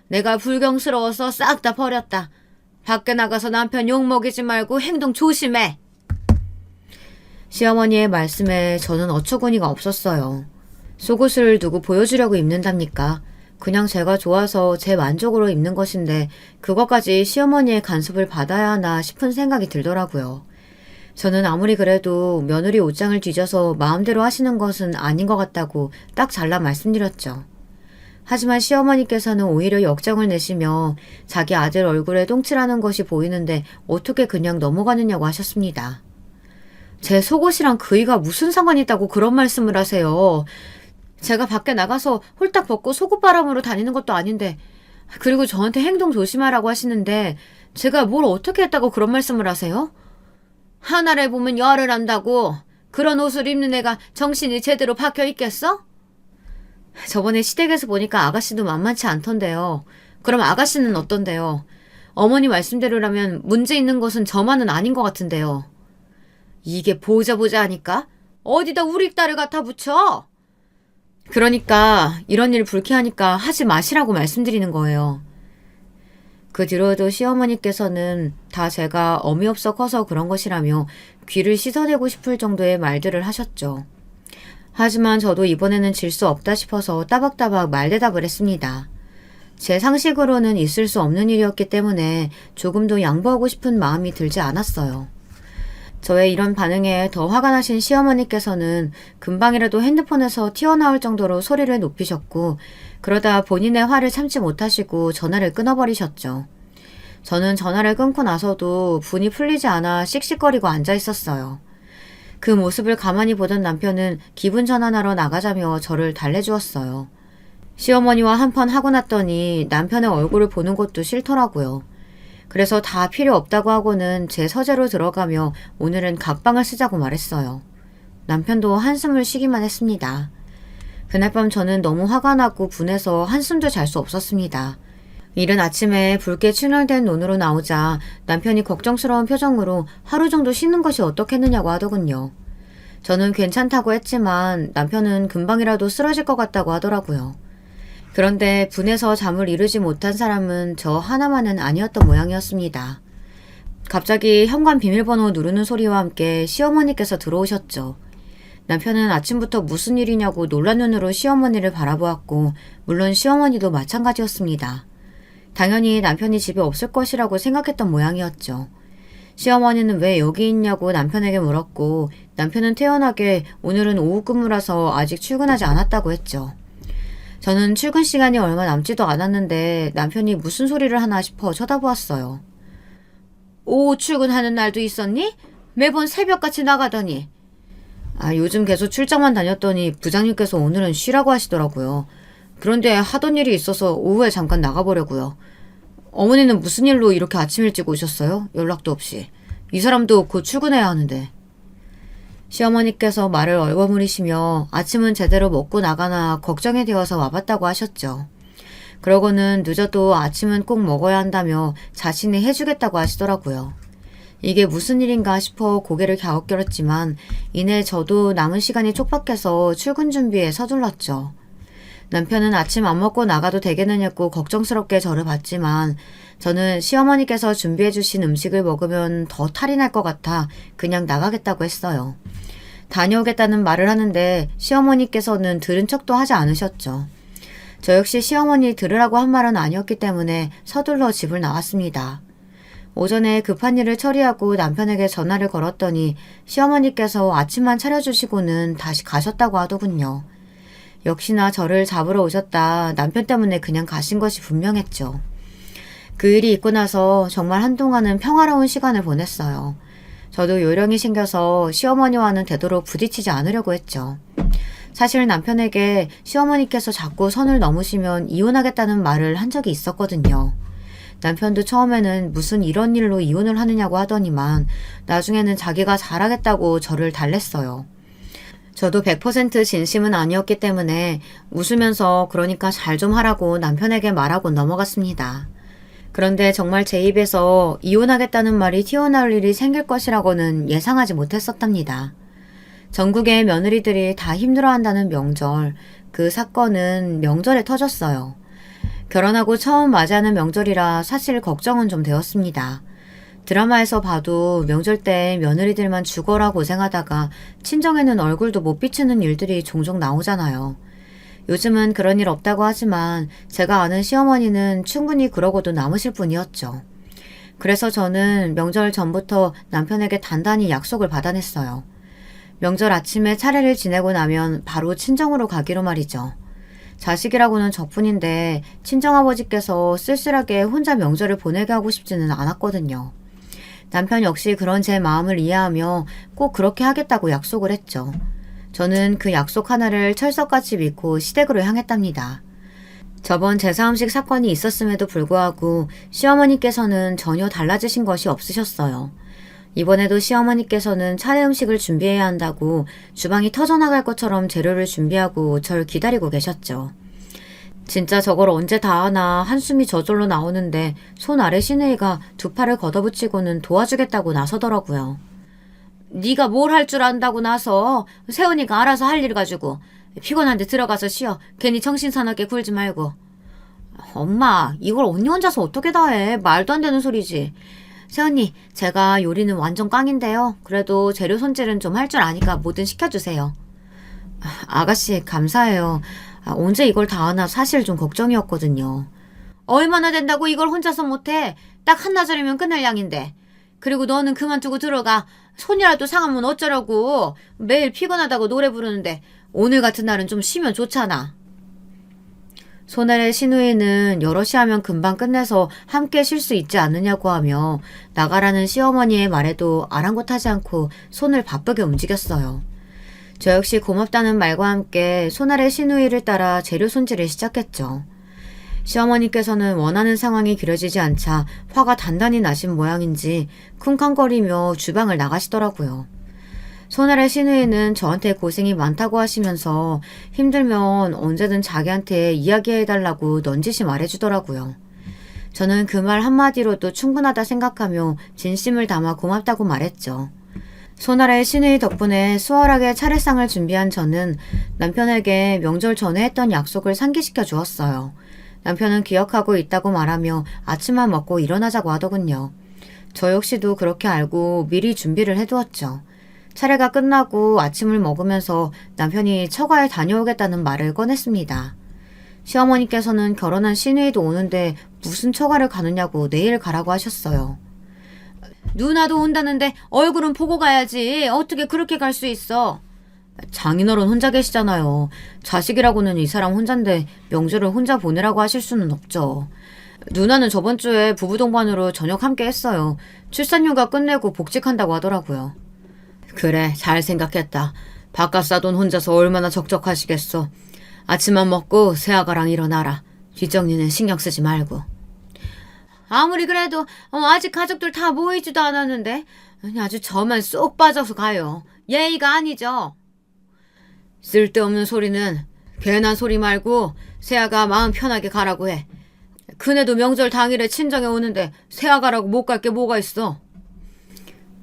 내가 불경스러워서 싹 다 버렸다. 밖에 나가서 남편 욕먹이지 말고 행동 조심해. 시어머니의 말씀에 저는 어처구니가 없었어요. 속옷을 누구 보여주려고 입는답니까? 그냥 제가 좋아서 제 만족으로 입는 것인데 그것까지 시어머니의 간섭을 받아야 하나 싶은 생각이 들더라고요. 저는 아무리 그래도 며느리 옷장을 뒤져서 마음대로 하시는 것은 아닌 것 같다고 딱 잘라 말씀드렸죠. 하지만 시어머니께서는 오히려 역정을 내시며 자기 아들 얼굴에 똥칠하는 것이 보이는데 어떻게 그냥 넘어가느냐고 하셨습니다. 제 속옷이랑 그이가 무슨 상관이 있다고 그런 말씀을 하세요. 제가 밖에 나가서 홀딱 벗고 속옷바람으로 다니는 것도 아닌데, 그리고 저한테 행동 조심하라고 하시는데 제가 뭘 어떻게 했다고 그런 말씀을 하세요? 하나를 보면 열을 안다고. 그런 옷을 입는 애가 정신이 제대로 박혀 있겠어? 저번에 시댁에서 보니까 아가씨도 만만치 않던데요. 그럼 아가씨는 어떤데요? 어머니 말씀대로라면 문제 있는 것은 저만은 아닌 것 같은데요. 이게 보자 하니까 어디다 우리 딸을 갖다 붙여? 그러니까 이런 일 불쾌하니까 하지 마시라고 말씀드리는 거예요. 그 뒤로도 시어머니께서는 다 제가 어미없어 커서 그런 것이라며 귀를 씻어내고 싶을 정도의 말들을 하셨죠. 하지만 저도 이번에는 질 수 없다 싶어서 따박따박 말대답을 했습니다. 제 상식으로는 있을 수 없는 일이었기 때문에 조금도 양보하고 싶은 마음이 들지 않았어요. 저의 이런 반응에 더 화가 나신 시어머니께서는 금방이라도 핸드폰에서 튀어나올 정도로 소리를 높이셨고 그러다 본인의 화를 참지 못하시고 전화를 끊어버리셨죠. 저는 전화를 끊고 나서도 분이 풀리지 않아 씩씩거리고 앉아 있었어요. 그 모습을 가만히 보던 남편은 기분 전환하러 나가자며 저를 달래주었어요. 시어머니와 한판 하고 났더니 남편의 얼굴을 보는 것도 싫더라고요. 그래서 다 필요 없다고 하고는 제 서재로 들어가며 오늘은 각방을 쓰자고 말했어요. 남편도 한숨을 쉬기만 했습니다. 그날 밤 저는 너무 화가 나고 분해서 한숨도 잘 수 없었습니다. 이른 아침에 붉게 충혈된 눈으로 나오자 남편이 걱정스러운 표정으로 하루 정도 쉬는 것이 어떻겠느냐고 하더군요. 저는 괜찮다고 했지만 남편은 금방이라도 쓰러질 것 같다고 하더라고요. 그런데 분해서 잠을 이루지 못한 사람은 저 하나만은 아니었던 모양이었습니다. 갑자기 현관 비밀번호 누르는 소리와 함께 시어머니께서 들어오셨죠. 남편은 아침부터 무슨 일이냐고 놀란 눈으로 시어머니를 바라보았고 물론 시어머니도 마찬가지였습니다. 당연히 남편이 집에 없을 것이라고 생각했던 모양이었죠. 시어머니는 왜 여기 있냐고 남편에게 물었고 남편은 태연하게 오늘은 오후 근무라서 아직 출근하지 않았다고 했죠. 저는 출근 시간이 얼마 남지도 않았는데 남편이 무슨 소리를 하나 싶어 쳐다보았어요. 오후 출근하는 날도 있었니? 매번 새벽같이 나가더니. 요즘 계속 출장만 다녔더니 부장님께서 오늘은 쉬라고 하시더라고요. 그런데 하던 일이 있어서 오후에 잠깐 나가보려고요. 어머니는 무슨 일로 이렇게 아침 일찍 오셨어요? 연락도 없이. 이 사람도 곧 출근해야 하는데. 시어머니께서 말을 얼버무리시며 아침은 제대로 먹고 나가나 걱정이 되어서 와봤다고 하셨죠. 그러고는 늦어도 아침은 꼭 먹어야 한다며 자신이 해주겠다고 하시더라고요. 이게 무슨 일인가 싶어 고개를 갸웃거렸지만 이내 저도 남은 시간이 촉박해서 출근 준비에 서둘렀죠. 남편은 아침 안 먹고 나가도 되겠느냐고 걱정스럽게 저를 봤지만 저는 시어머니께서 준비해 주신 음식을 먹으면 더 탈이 날 것 같아 그냥 나가겠다고 했어요. 다녀오겠다는 말을 하는데 시어머니께서는 들은 척도 하지 않으셨죠. 저 역시 시어머니 들으라고 한 말은 아니었기 때문에 서둘러 집을 나왔습니다. 오전에 급한 일을 처리하고 남편에게 전화를 걸었더니 시어머니께서 아침만 차려주시고는 다시 가셨다고 하더군요. 역시나 저를 잡으러 오셨다 남편 때문에 그냥 가신 것이 분명했죠. 그 일이 있고 나서 정말 한동안은 평화로운 시간을 보냈어요. 저도 요령이 생겨서 시어머니와는 되도록 부딪히지 않으려고 했죠. 사실 남편에게 시어머니께서 자꾸 선을 넘으시면 이혼하겠다는 말을 한 적이 있었거든요. 남편도 처음에는 무슨 이런 일로 이혼을 하느냐고 하더니만 나중에는 자기가 잘하겠다고 저를 달랬어요. 저도 100% 진심은 아니었기 때문에 웃으면서 그러니까 잘 좀 하라고 남편에게 말하고 넘어갔습니다. 그런데 정말 제 입에서 이혼하겠다는 말이 튀어나올 일이 생길 것이라고는 예상하지 못했었답니다. 전국의 며느리들이 다 힘들어한다는 명절, 그 사건은 명절에 터졌어요. 결혼하고 처음 맞이하는 명절이라 사실 걱정은 좀 되었습니다. 드라마에서 봐도 명절 때 며느리들만 죽어라 고생하다가 친정에는 얼굴도 못 비추는 일들이 종종 나오잖아요. 요즘은 그런 일 없다고 하지만 제가 아는 시어머니는 충분히 그러고도 남으실 분이었죠. 그래서 저는 명절 전부터 남편에게 단단히 약속을 받아냈어요. 명절 아침에 차례를 지내고 나면 바로 친정으로 가기로 말이죠. 자식이라고는 저뿐인데 친정아버지께서 쓸쓸하게 혼자 명절을 보내게 하고 싶지는 않았거든요. 남편 역시 그런 제 마음을 이해하며 꼭 그렇게 하겠다고 약속을 했죠. 저는 그 약속 하나를 철석같이 믿고 시댁으로 향했답니다. 저번 제사음식 사건이 있었음에도 불구하고 시어머니께서는 전혀 달라지신 것이 없으셨어요. 이번에도 시어머니께서는 차례 음식을 준비해야 한다고 주방이 터져나갈 것처럼 재료를 준비하고 절 기다리고 계셨죠. 진짜 저걸 언제 다 하나 한숨이 저절로 나오는데 손 아래 시누이가 두 팔을 걷어붙이고는 도와주겠다고 나서더라고요. 네가 뭘 할 줄 안다고 나서 세훈이가 알아서 할 일 가지고 피곤한데 들어가서 쉬어. 괜히 정신사납게 굴지 말고. 엄마, 이걸 언니 혼자서 어떻게 다 해. 말도 안 되는 소리지. 새언니, 제가 요리는 완전 꽝인데요. 그래도 재료 손질은 좀 할 줄 아니까 뭐든 시켜주세요. 아가씨, 감사해요. 언제 이걸 다 하나 사실 좀 걱정이었거든요. 얼마나 된다고 이걸 혼자서 못해? 딱 한나절이면 끝날 양인데. 그리고 너는 그만두고 들어가. 손이라도 상하면 어쩌려고. 매일 피곤하다고 노래 부르는데 오늘 같은 날은 좀 쉬면 좋잖아. 손아래 시누이는 여럿이 하면 금방 끝내서 함께 쉴 수 있지 않느냐고 하며 나가라는 시어머니의 말에도 아랑곳하지 않고 손을 바쁘게 움직였어요. 저 역시 고맙다는 말과 함께 손아래 시누이를 따라 재료 손질을 시작했죠. 시어머니께서는 원하는 상황이 그려지지 않자 화가 단단히 나신 모양인지 쿵쾅거리며 주방을 나가시더라고요. 손아래 시누이는 저한테 고생이 많다고 하시면서 힘들면 언제든 자기한테 이야기해달라고 넌지시 말해주더라고요. 저는 그 말 한마디로도 충분하다 생각하며 진심을 담아 고맙다고 말했죠. 손아래 시누이 덕분에 수월하게 차례상을 준비한 저는 남편에게 명절 전에 했던 약속을 상기시켜 주었어요. 남편은 기억하고 있다고 말하며 아침만 먹고 일어나자고 하더군요. 저 역시도 그렇게 알고 미리 준비를 해두었죠. 차례가 끝나고 아침을 먹으면서 남편이 처가에 다녀오겠다는 말을 꺼냈습니다. 시어머니께서는 결혼한 시누이도 오는데 무슨 처가를 가느냐고 내일 가라고 하셨어요. 누나도 온다는데 얼굴은 보고 가야지. 어떻게 그렇게 갈 수 있어? 장인어른 혼자 계시잖아요. 자식이라고는 이 사람 혼잔데 명절을 혼자 보내라고 하실 수는 없죠. 누나는 저번 주에 부부 동반으로 저녁 함께 했어요. 출산휴가 끝내고 복직한다고 하더라고요. 그래, 잘 생각했다. 바깥 사돈 혼자서 얼마나 적적하시겠어. 아침만 먹고 새아가랑 일어나라. 뒷정리는 신경 쓰지 말고. 아무리 그래도 아직 가족들 다 모이지도 않았는데 아주 저만 쏙 빠져서 가요. 예의가 아니죠. 쓸데없는 소리는 괜한 소리 말고 새아가 마음 편하게 가라고 해. 그네도 명절 당일에 친정에 오는데 새아가라고 못 갈 게 뭐가 있어.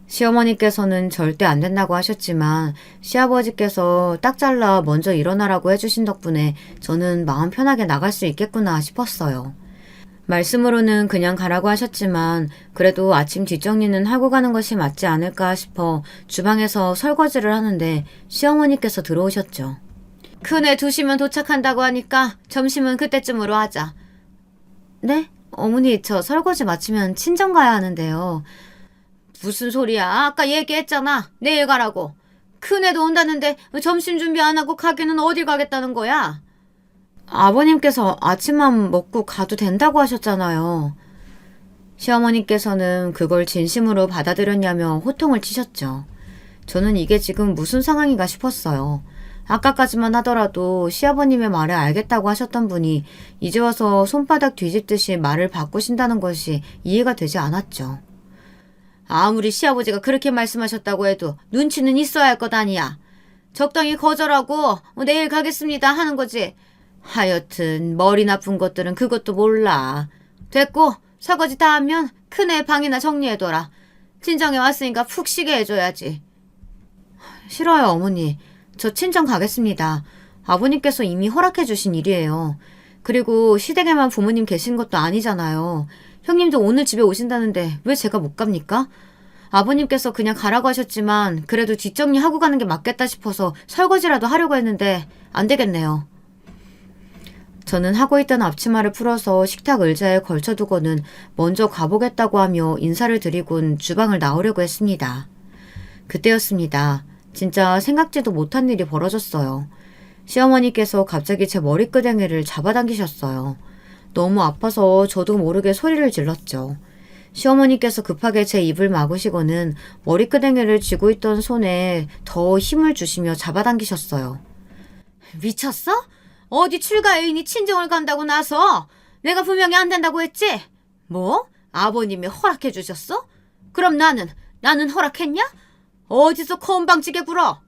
시어머니께서는 절대 안 된다고 하셨지만 시아버지께서 딱 잘라 먼저 일어나라고 해주신 덕분에 저는 마음 편하게 나갈 수 있겠구나 싶었어요. 말씀으로는 그냥 가라고 하셨지만 그래도 아침 뒷정리는 하고 가는 것이 맞지 않을까 싶어 주방에서 설거지를 하는데 시어머니께서 들어오셨죠. 그네 2시면 도착한다고 하니까 점심은 그때쯤으로 하자. 네? 어머니, 저 설거지 마치면 친정 가야 하는데요. 무슨 소리야? 아까 얘기했잖아. 내일 가라고. 큰애도 온다는데 점심 준비 안 하고 가기는 어딜 가겠다는 거야? 아버님께서 아침만 먹고 가도 된다고 하셨잖아요. 시어머니께서는 그걸 진심으로 받아들였냐며 호통을 치셨죠. 저는 이게 지금 무슨 상황인가 싶었어요. 아까까지만 하더라도 시아버님의 말을 알겠다고 하셨던 분이 이제 와서 손바닥 뒤집듯이 말을 바꾸신다는 것이 이해가 되지 않았죠. 아무리 시아버지가 그렇게 말씀하셨다고 해도 눈치는 있어야 할 것 아니야. 적당히 거절하고 내일 가겠습니다 하는 거지. 하여튼 머리 나쁜 것들은 그것도 몰라. 됐고 설거지 다 하면 큰애 방이나 정리해둬라. 친정에 왔으니까 푹 쉬게 해줘야지. 싫어요 어머니. 저 친정 가겠습니다. 아버님께서 이미 허락해 주신 일이에요. 그리고 시댁에만 부모님 계신 것도 아니잖아요. 형님도 오늘 집에 오신다는데 왜 제가 못 갑니까? 아버님께서 그냥 가라고 하셨지만 그래도 뒷정리하고 가는 게 맞겠다 싶어서 설거지라도 하려고 했는데 안 되겠네요. 저는 하고 있던 앞치마를 풀어서 식탁 의자에 걸쳐두고는 먼저 가보겠다고 하며 인사를 드리곤 주방을 나오려고 했습니다. 그때였습니다. 진짜 생각지도 못한 일이 벌어졌어요. 시어머니께서 갑자기 제 머리끄댕이를 잡아당기셨어요. 너무 아파서 저도 모르게 소리를 질렀죠. 시어머니께서 급하게 제 입을 막으시고는 머리끄댕이를 쥐고 있던 손에 더 힘을 주시며 잡아당기셨어요. 미쳤어? 어디 출가 애인이 친정을 간다고 나서 내가 분명히 안 된다고 했지? 뭐? 아버님이 허락해 주셨어? 그럼 나는 허락했냐? 어디서 건방지게 굴어?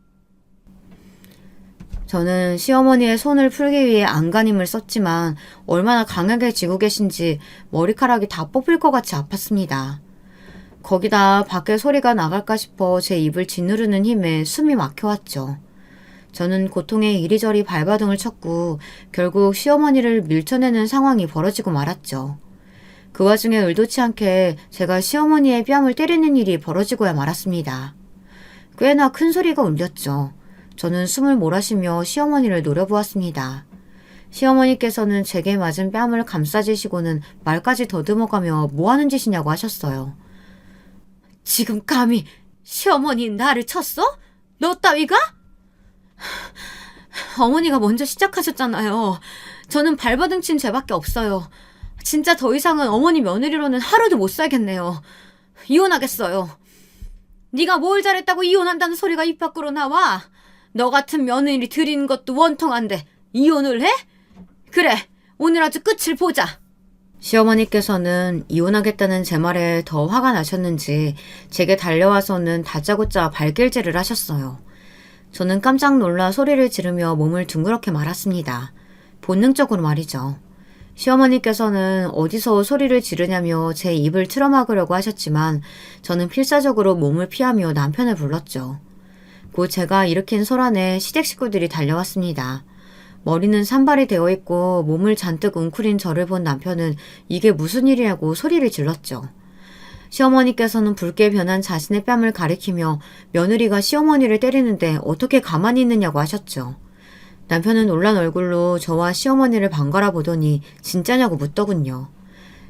저는 시어머니의 손을 풀기 위해 안간힘을 썼지만 얼마나 강하게 쥐고 계신지 머리카락이 다 뽑힐 것 같이 아팠습니다. 거기다 밖에 소리가 나갈까 싶어 제 입을 짓누르는 힘에 숨이 막혀왔죠. 저는 고통에 이리저리 발버둥을 쳤고 결국 시어머니를 밀쳐내는 상황이 벌어지고 말았죠. 그 와중에 의도치 않게 제가 시어머니의 뺨을 때리는 일이 벌어지고야 말았습니다. 꽤나 큰 소리가 울렸죠. 저는 숨을 몰아쉬며 시어머니를 노려보았습니다. 시어머니께서는 제게 맞은 뺨을 감싸주시고는 말까지 더듬어가며 뭐하는 짓이냐고 하셨어요. 지금 감히 시어머니 나를 쳤어? 너 따위가? 어머니가 먼저 시작하셨잖아요. 저는 발버둥 친 죄밖에 없어요. 진짜 더 이상은 어머니 며느리로는 하루도 못 살겠네요. 이혼하겠어요. 네가 뭘 잘했다고 이혼한다는 소리가 입 밖으로 나와? 너 같은 며느리 들이는 것도 원통한데 이혼을 해? 그래, 오늘 아주 끝을 보자. 시어머니께서는 이혼하겠다는 제 말에 더 화가 나셨는지 제게 달려와서는 다짜고짜 발길질을 하셨어요. 저는 깜짝 놀라 소리를 지르며 몸을 둥그렇게 말았습니다. 본능적으로 말이죠. 시어머니께서는 어디서 소리를 지르냐며 제 입을 틀어막으려고 하셨지만 저는 필사적으로 몸을 피하며 남편을 불렀죠. 곧 제가 일으킨 소란에 시댁 식구들이 달려왔습니다. 머리는 산발이 되어 있고 몸을 잔뜩 웅크린 저를 본 남편은 이게 무슨 일이냐고 소리를 질렀죠. 시어머니께서는 붉게 변한 자신의 뺨을 가리키며 며느리가 시어머니를 때리는데 어떻게 가만히 있느냐고 하셨죠. 남편은 놀란 얼굴로 저와 시어머니를 번갈아 보더니 진짜냐고 묻더군요.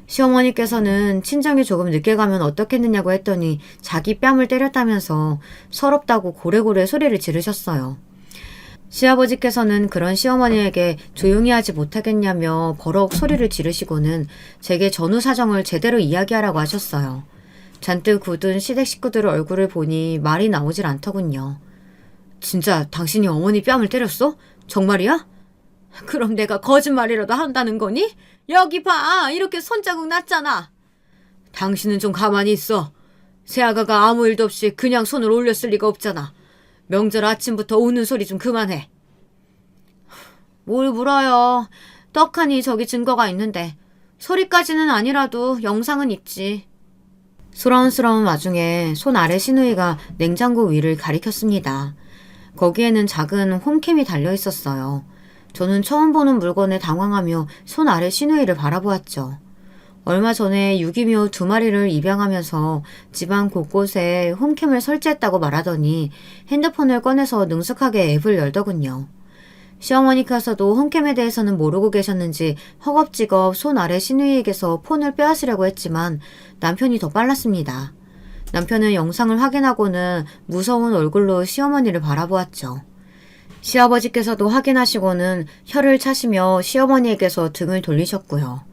시어머니께서는 친정이 조금 늦게 가면 어떻겠느냐고 했더니 자기 뺨을 때렸다면서 서럽다고 고래고래 소리를 지르셨어요. 시아버지께서는 그런 시어머니에게 조용히 하지 못하겠냐며 버럭 소리를 지르시고는 제게 전후 사정을 제대로 이야기하라고 하셨어요. 잔뜩 굳은 시댁 식구들 얼굴을 보니 말이 나오질 않더군요. 진짜 당신이 어머니 뺨을 때렸어? 정말이야? 그럼 내가 거짓말이라도 한다는 거니? 여기 봐, 이렇게 손자국 났잖아. 당신은 좀 가만히 있어. 새아가가 아무 일도 없이 그냥 손을 올렸을 리가 없잖아. 명절 아침부터 우는 소리 좀 그만해. 뭘 울어요. 떡하니 저기 증거가 있는데. 소리까지는 아니라도 영상은 있지. 소란스러운 와중에 손 아래 시누이가 냉장고 위를 가리켰습니다. 거기에는 작은 홈캠이 달려 있었어요. 저는 처음 보는 물건에 당황하며 손 아래 시누이를 바라보았죠. 얼마 전에 유기묘 2마리를 입양하면서 집안 곳곳에 홈캠을 설치했다고 말하더니 핸드폰을 꺼내서 능숙하게 앱을 열더군요. 시어머니께서도 홈캠에 대해서는 모르고 계셨는지 허겁지겁 손 아래 시누이에게서 폰을 빼앗으려고 했지만 남편이 더 빨랐습니다. 남편은 영상을 확인하고는 무서운 얼굴로 시어머니를 바라보았죠. 시아버지께서도 확인하시고는 혀를 차시며 시어머니에게서 등을 돌리셨고요.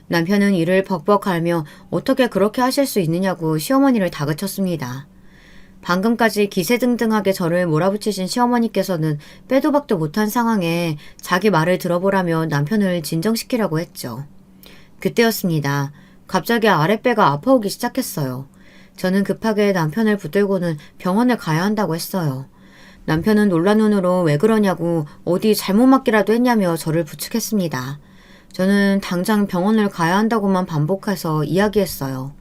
남편은 이를 벅벅 갈며 어떻게 그렇게 하실 수 있느냐고 시어머니를 다그쳤습니다. 방금까지 기세등등하게 저를 몰아붙이신 시어머니께서는 빼도 박도 못한 상황에 자기 말을 들어보라며 남편을 진정시키려고 했죠. 그때였습니다. 갑자기 아랫배가 아파오기 시작했어요. 저는 급하게 남편을 붙들고는 병원에 가야 한다고 했어요. 남편은 놀란 눈으로 왜 그러냐고 어디 잘못 맞기라도 했냐며 저를 부축했습니다. 저는 당장 병원을 가야 한다고만 반복해서 이야기했어요.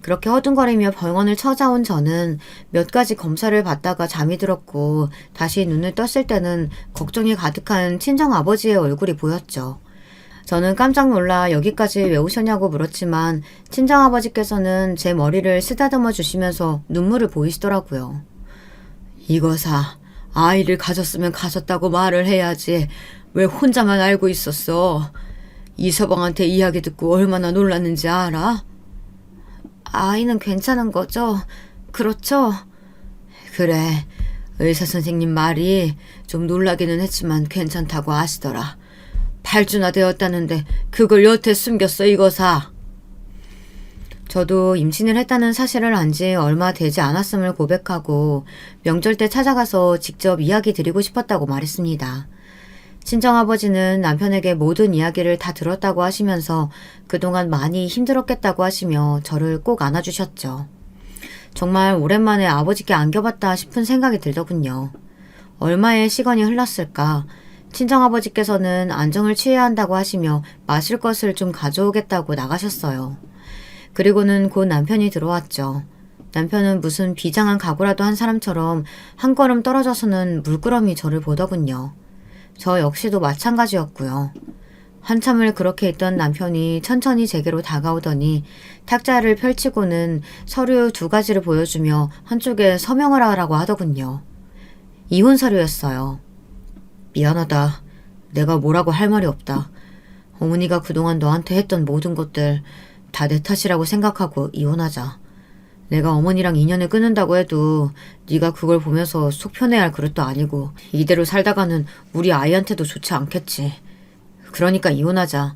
그렇게 허둥거리며 병원을 찾아온 저는 몇 가지 검사를 받다가 잠이 들었고 다시 눈을 떴을 때는 걱정이 가득한 친정아버지의 얼굴이 보였죠. 저는 깜짝 놀라 여기까지 왜 오셨냐고 물었지만 친정아버지께서는 제 머리를 쓰다듬어 주시면서 눈물을 보이시더라고요. 이거사, 아이를 가졌으면 가졌다고 말을 해야지. 왜 혼자만 알고 있었어? 이서방한테 이야기 듣고 얼마나 놀랐는지 알아? 아이는 괜찮은 거죠? 그렇죠? 그래, 의사 선생님 말이 좀 놀라기는 했지만 괜찮다고 하시더라. 8주나 되었다는데 그걸 여태 숨겼어 이거사. 저도 임신을 했다는 사실을 안 지 얼마 되지 않았음을 고백하고 명절 때 찾아가서 직접 이야기 드리고 싶었다고 말했습니다. 친정아버지는 남편에게 모든 이야기를 다 들었다고 하시면서 그동안 많이 힘들었겠다고 하시며 저를 꼭 안아주셨죠. 정말 오랜만에 아버지께 안겨봤다 싶은 생각이 들더군요. 얼마의 시간이 흘렀을까? 친정아버지께서는 안정을 취해야 한다고 하시며 마실 것을 좀 가져오겠다고 나가셨어요. 그리고는 곧 남편이 들어왔죠. 남편은 무슨 비장한 각오라도 한 사람처럼 한 걸음 떨어져서는 물끄러미 저를 보더군요. 저 역시도 마찬가지였고요. 한참을 그렇게 있던 남편이 천천히 제게로 다가오더니 탁자를 펼치고는 서류 2가지를 보여주며 한쪽에 서명을 하라고 하더군요. 이혼 서류였어요. 미안하다. 내가 뭐라고 할 말이 없다. 어머니가 그동안 너한테 했던 모든 것들 다 내 탓이라고 생각하고 이혼하자. 내가 어머니랑 인연을 끊는다고 해도 네가 그걸 보면서 속 편해야 할 그릇도 아니고 이대로 살다가는 우리 아이한테도 좋지 않겠지. 그러니까 이혼하자.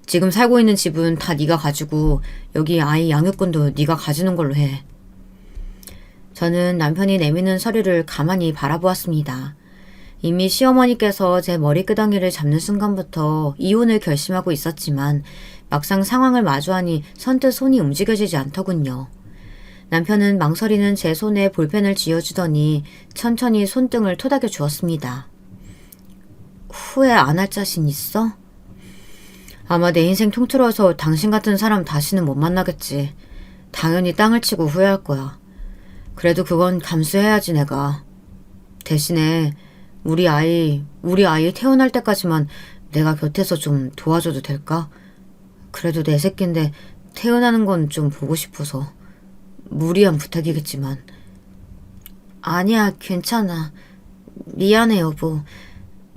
지금 살고 있는 집은 다 네가 가지고 여기 아이 양육권도 네가 가지는 걸로 해. 저는 남편이 내미는 서류를 가만히 바라보았습니다. 이미 시어머니께서 제 머리끄덩이를 잡는 순간부터 이혼을 결심하고 있었지만 막상 상황을 마주하니 선뜻 손이 움직여지지 않더군요. 남편은 망설이는 제 손에 볼펜을 쥐어주더니 천천히 손등을 토닥여 주었습니다. 후회 안 할 자신 있어? 아마 내 인생 통틀어서 당신 같은 사람 다시는 못 만나겠지. 당연히 땅을 치고 후회할 거야. 그래도 그건 감수해야지 내가. 대신에 우리 아이 태어날 때까지만 내가 곁에서 좀 도와줘도 될까? 그래도 내 새끼인데 태어나는 건 좀 보고 싶어서. 무리한 부탁이겠지만. 아니야, 괜찮아. 미안해, 여보.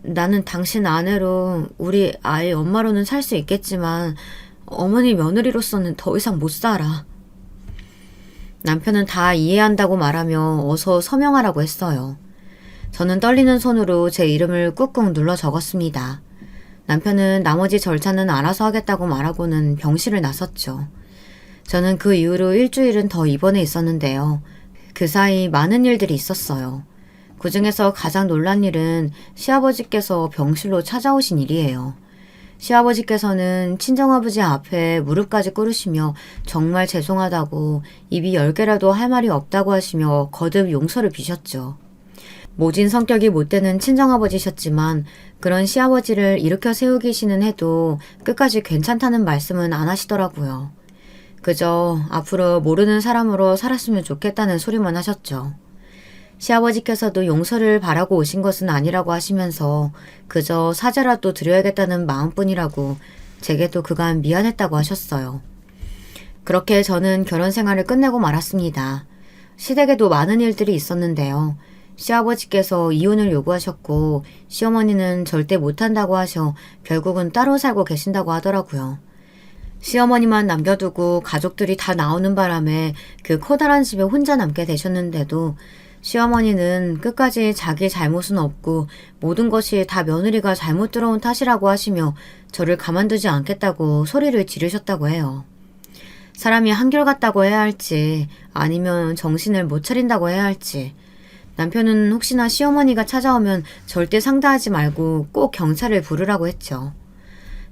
나는 당신 아내로 우리 아이 엄마로는 살 수 있겠지만 어머니 며느리로서는 더 이상 못 살아. 남편은 다 이해한다고 말하며 어서 서명하라고 했어요. 저는 떨리는 손으로 제 이름을 꾹꾹 눌러 적었습니다. 남편은 나머지 절차는 알아서 하겠다고 말하고는 병실을 나섰죠. 저는 그 이후로 일주일은 더 입원해 있었는데요. 그 사이 많은 일들이 있었어요. 그 중에서 가장 놀란 일은 시아버지께서 병실로 찾아오신 일이에요. 시아버지께서는 친정아버지 앞에 무릎까지 꿇으시며 정말 죄송하다고 입이 10개라도 할 말이 없다고 하시며 거듭 용서를 비셨죠. 모진 성격이 못되는 친정아버지셨지만 그런 시아버지를 일으켜 세우기시는 해도 끝까지 괜찮다는 말씀은 안 하시더라고요. 그저 앞으로 모르는 사람으로 살았으면 좋겠다는 소리만 하셨죠. 시아버지께서도 용서를 바라고 오신 것은 아니라고 하시면서 그저 사죄라도 드려야겠다는 마음뿐이라고 제게도 그간 미안했다고 하셨어요. 그렇게 저는 결혼 생활을 끝내고 말았습니다. 시댁에도 많은 일들이 있었는데요. 시아버지께서 이혼을 요구하셨고 시어머니는 절대 못한다고 하셔 결국은 따로 살고 계신다고 하더라고요. 시어머니만 남겨두고 가족들이 다 나오는 바람에 그 커다란 집에 혼자 남게 되셨는데도 시어머니는 끝까지 자기 잘못은 없고 모든 것이 다 며느리가 잘못 들어온 탓이라고 하시며 저를 가만두지 않겠다고 소리를 지르셨다고 해요. 사람이 한결같다고 해야 할지 아니면 정신을 못 차린다고 해야 할지 남편은 혹시나 시어머니가 찾아오면 절대 상대하지 말고 꼭 경찰을 부르라고 했죠.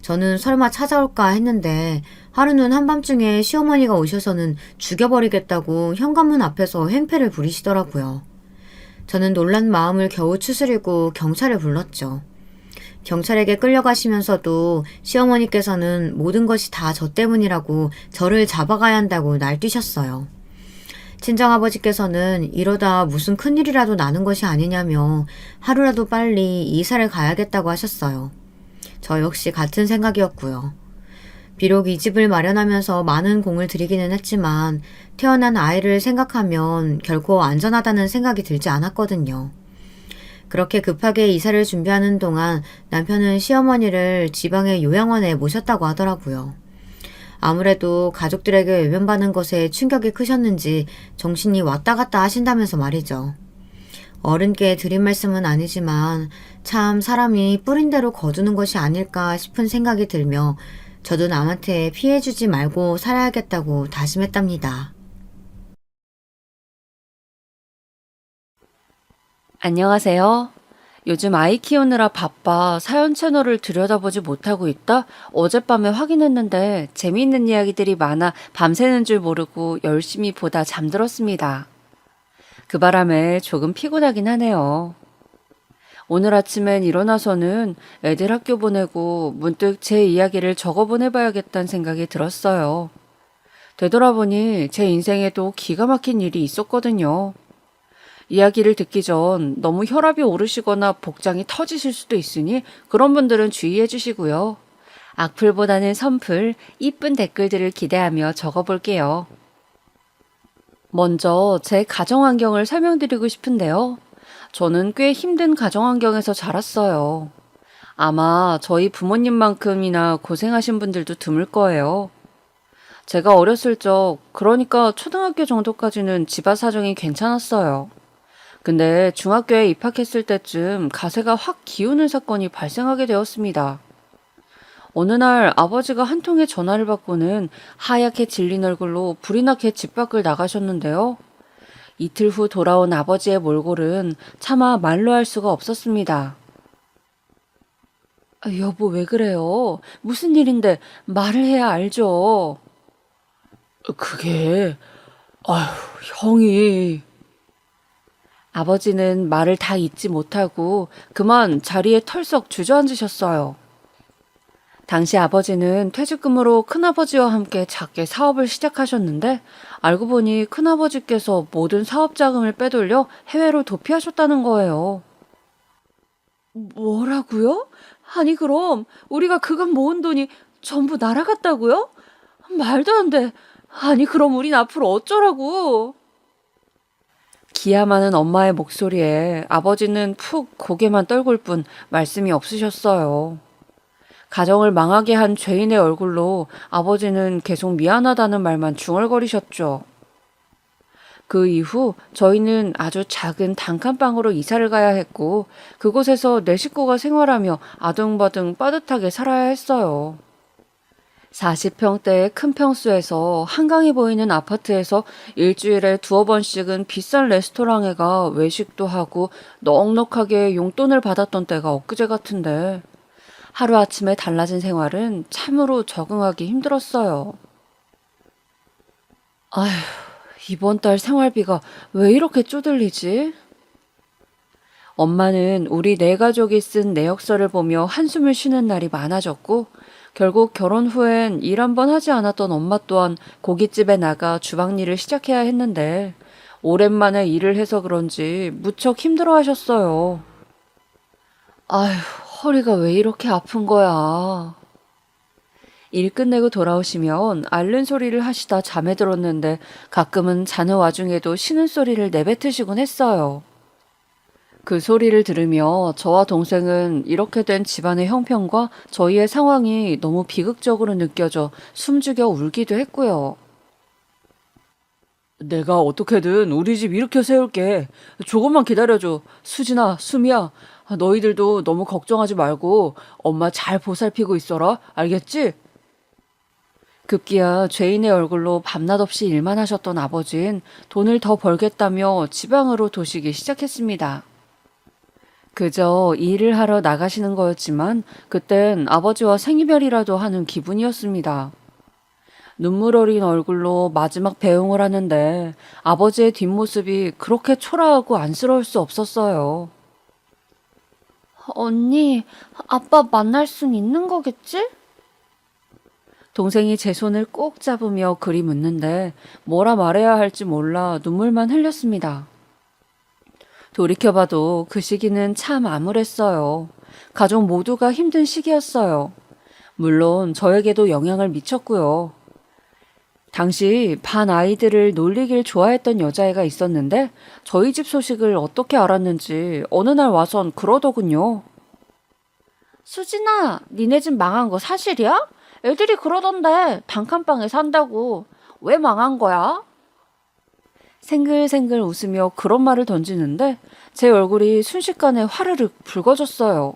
저는 설마 찾아올까 했는데 하루는 한밤중에 시어머니가 오셔서는 죽여버리겠다고 현관문 앞에서 행패를 부리시더라고요. 저는 놀란 마음을 겨우 추스리고 경찰을 불렀죠. 경찰에게 끌려가시면서도 시어머니께서는 모든 것이 다 저 때문이라고 저를 잡아가야 한다고 날뛰셨어요. 친정아버지께서는 이러다 무슨 큰일이라도 나는 것이 아니냐며 하루라도 빨리 이사를 가야겠다고 하셨어요. 저 역시 같은 생각이었고요. 비록 이 집을 마련하면서 많은 공을 들이기는 했지만 태어난 아이를 생각하면 결코 안전하다는 생각이 들지 않았거든요. 그렇게 급하게 이사를 준비하는 동안 남편은 시어머니를 지방의 요양원에 모셨다고 하더라고요. 아무래도 가족들에게 외면받는 것에 충격이 크셨는지 정신이 왔다 갔다 하신다면서 말이죠. 어른께 드린 말씀은 아니지만 참 사람이 뿌린 대로 거두는 것이 아닐까 싶은 생각이 들며 저도 남한테 피해주지 말고 살아야겠다고 다짐했답니다. 안녕하세요. 요즘 아이 키우느라 바빠 사연 채널을 들여다보지 못하고 있다 어젯밤에 확인했는데 재미있는 이야기들이 많아 밤새는 줄 모르고 열심히 보다 잠들었습니다. 그 바람에 조금 피곤하긴 하네요. 오늘 아침엔 일어나서는 애들 학교 보내고 문득 제 이야기를 적어보내봐야겠다는 생각이 들었어요. 되돌아보니 제 인생에도 기가 막힌 일이 있었거든요. 이야기를 듣기 전 너무 혈압이 오르시거나 복장이 터지실 수도 있으니 그런 분들은 주의해 주시고요. 악플보다는 선플, 이쁜 댓글들을 기대하며 적어볼게요. 먼저 제 가정환경을 설명드리고 싶은데요. 저는 꽤 힘든 가정환경에서 자랐어요. 아마 저희 부모님만큼이나 고생하신 분들도 드물 거예요. 제가 어렸을 적, 그러니까 초등학교 정도까지는 집안 사정이 괜찮았어요. 근데 중학교에 입학했을 때쯤 가세가 확 기우는 사건이 발생하게 되었습니다. 어느 날 아버지가 한 통의 전화를 받고는 하얗게 질린 얼굴로 불이 나게 집 밖을 나가셨는데요. 이틀 후 돌아온 아버지의 몰골은 차마 말로 할 수가 없었습니다. 여보, 왜 그래요? 무슨 일인데 말을 해야 알죠. 그게, 아휴, 형이. 아버지는 말을 다 잊지 못하고 그만 자리에 털썩 주저앉으셨어요. 당시 아버지는 퇴직금으로 큰아버지와 함께 작게 사업을 시작하셨는데 알고 보니 큰아버지께서 모든 사업 자금을 빼돌려 해외로 도피하셨다는 거예요. 뭐라고요? 아니 그럼 우리가 그간 모은 돈이 전부 날아갔다고요? 말도 안 돼. 아니 그럼 우린 앞으로 어쩌라고? 기야 많은 엄마의 목소리에 아버지는 푹 고개만 떨굴 뿐 말씀이 없으셨어요. 가정을 망하게 한 죄인의 얼굴로 아버지는 계속 미안하다는 말만 중얼거리셨죠. 그 이후 저희는 아주 작은 단칸방으로 이사를 가야 했고 그곳에서 네 식구가 생활하며 아등바등 빠듯하게 살아야 했어요. 40평대의 큰 평수에서 한강이 보이는 아파트에서 일주일에 두어 번씩은 비싼 레스토랑에 가 외식도 하고 넉넉하게 용돈을 받았던 때가 엊그제 같은데 하루아침에 달라진 생활은 참으로 적응하기 힘들었어요. 아휴, 이번 달 생활비가 왜 이렇게 쪼들리지? 엄마는 우리 네 가족이 쓴 내역서를 보며 한숨을 쉬는 날이 많아졌고 결국 결혼 후엔 일 한 번 하지 않았던 엄마 또한 고깃집에 나가 주방 일을 시작해야 했는데 오랜만에 일을 해서 그런지 무척 힘들어 하셨어요. 아휴, 허리가 왜 이렇게 아픈 거야. 일 끝내고 돌아오시면 앓는 소리를 하시다 잠에 들었는데 가끔은 자는 와중에도 쉬는 소리를 내뱉으시곤 했어요. 그 소리를 들으며 저와 동생은 이렇게 된 집안의 형편과 저희의 상황이 너무 비극적으로 느껴져 숨죽여 울기도 했고요. 내가 어떻게든 우리 집 일으켜 세울게. 조금만 기다려줘. 수진아, 수미야. 너희들도 너무 걱정하지 말고 엄마 잘 보살피고 있어라. 알겠지? 급기야 죄인의 얼굴로 밤낮 없이 일만 하셨던 아버진 돈을 더 벌겠다며 지방으로 도시기 시작했습니다. 그저 일을 하러 나가시는 거였지만 그땐 아버지와 생이별이라도 하는 기분이었습니다. 눈물 어린 얼굴로 마지막 배웅을 하는데 아버지의 뒷모습이 그렇게 초라하고 안쓰러울 수 없었어요. 언니, 아빠 만날 순 있는 거겠지? 동생이 제 손을 꼭 잡으며 그리 묻는데 뭐라 말해야 할지 몰라 눈물만 흘렸습니다. 돌이켜봐도 그 시기는 참 암울했어요. 가족 모두가 힘든 시기였어요. 물론 저에게도 영향을 미쳤고요. 당시 반 아이들을 놀리길 좋아했던 여자애가 있었는데 저희 집 소식을 어떻게 알았는지 어느 날 와선 그러더군요. 수진아, 니네 집 망한 거 사실이야? 애들이 그러던데 단칸방에 산다고. 왜 망한 거야? 생글생글 웃으며 그런 말을 던지는데 제 얼굴이 순식간에 화르륵 붉어졌어요.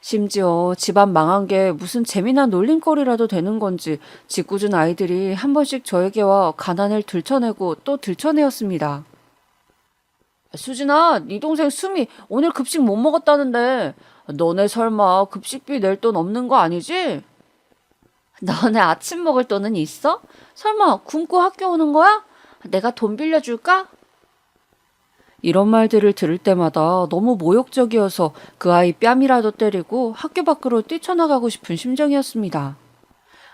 심지어 집안 망한 게 무슨 재미난 놀림거리라도 되는 건지 짓궂은 아이들이 한 번씩 저에게 와 가난을 들춰내고 또 들춰내었습니다. 수진아, 네 동생 수미 오늘 급식 못 먹었다는데 너네 설마 급식비 낼 돈 없는 거 아니지? 너네 아침 먹을 돈은 있어? 설마 굶고 학교 오는 거야? 내가 돈 빌려줄까? 이런 말들을 들을 때마다 너무 모욕적이어서 그 아이 뺨이라도 때리고 학교 밖으로 뛰쳐나가고 싶은 심정이었습니다.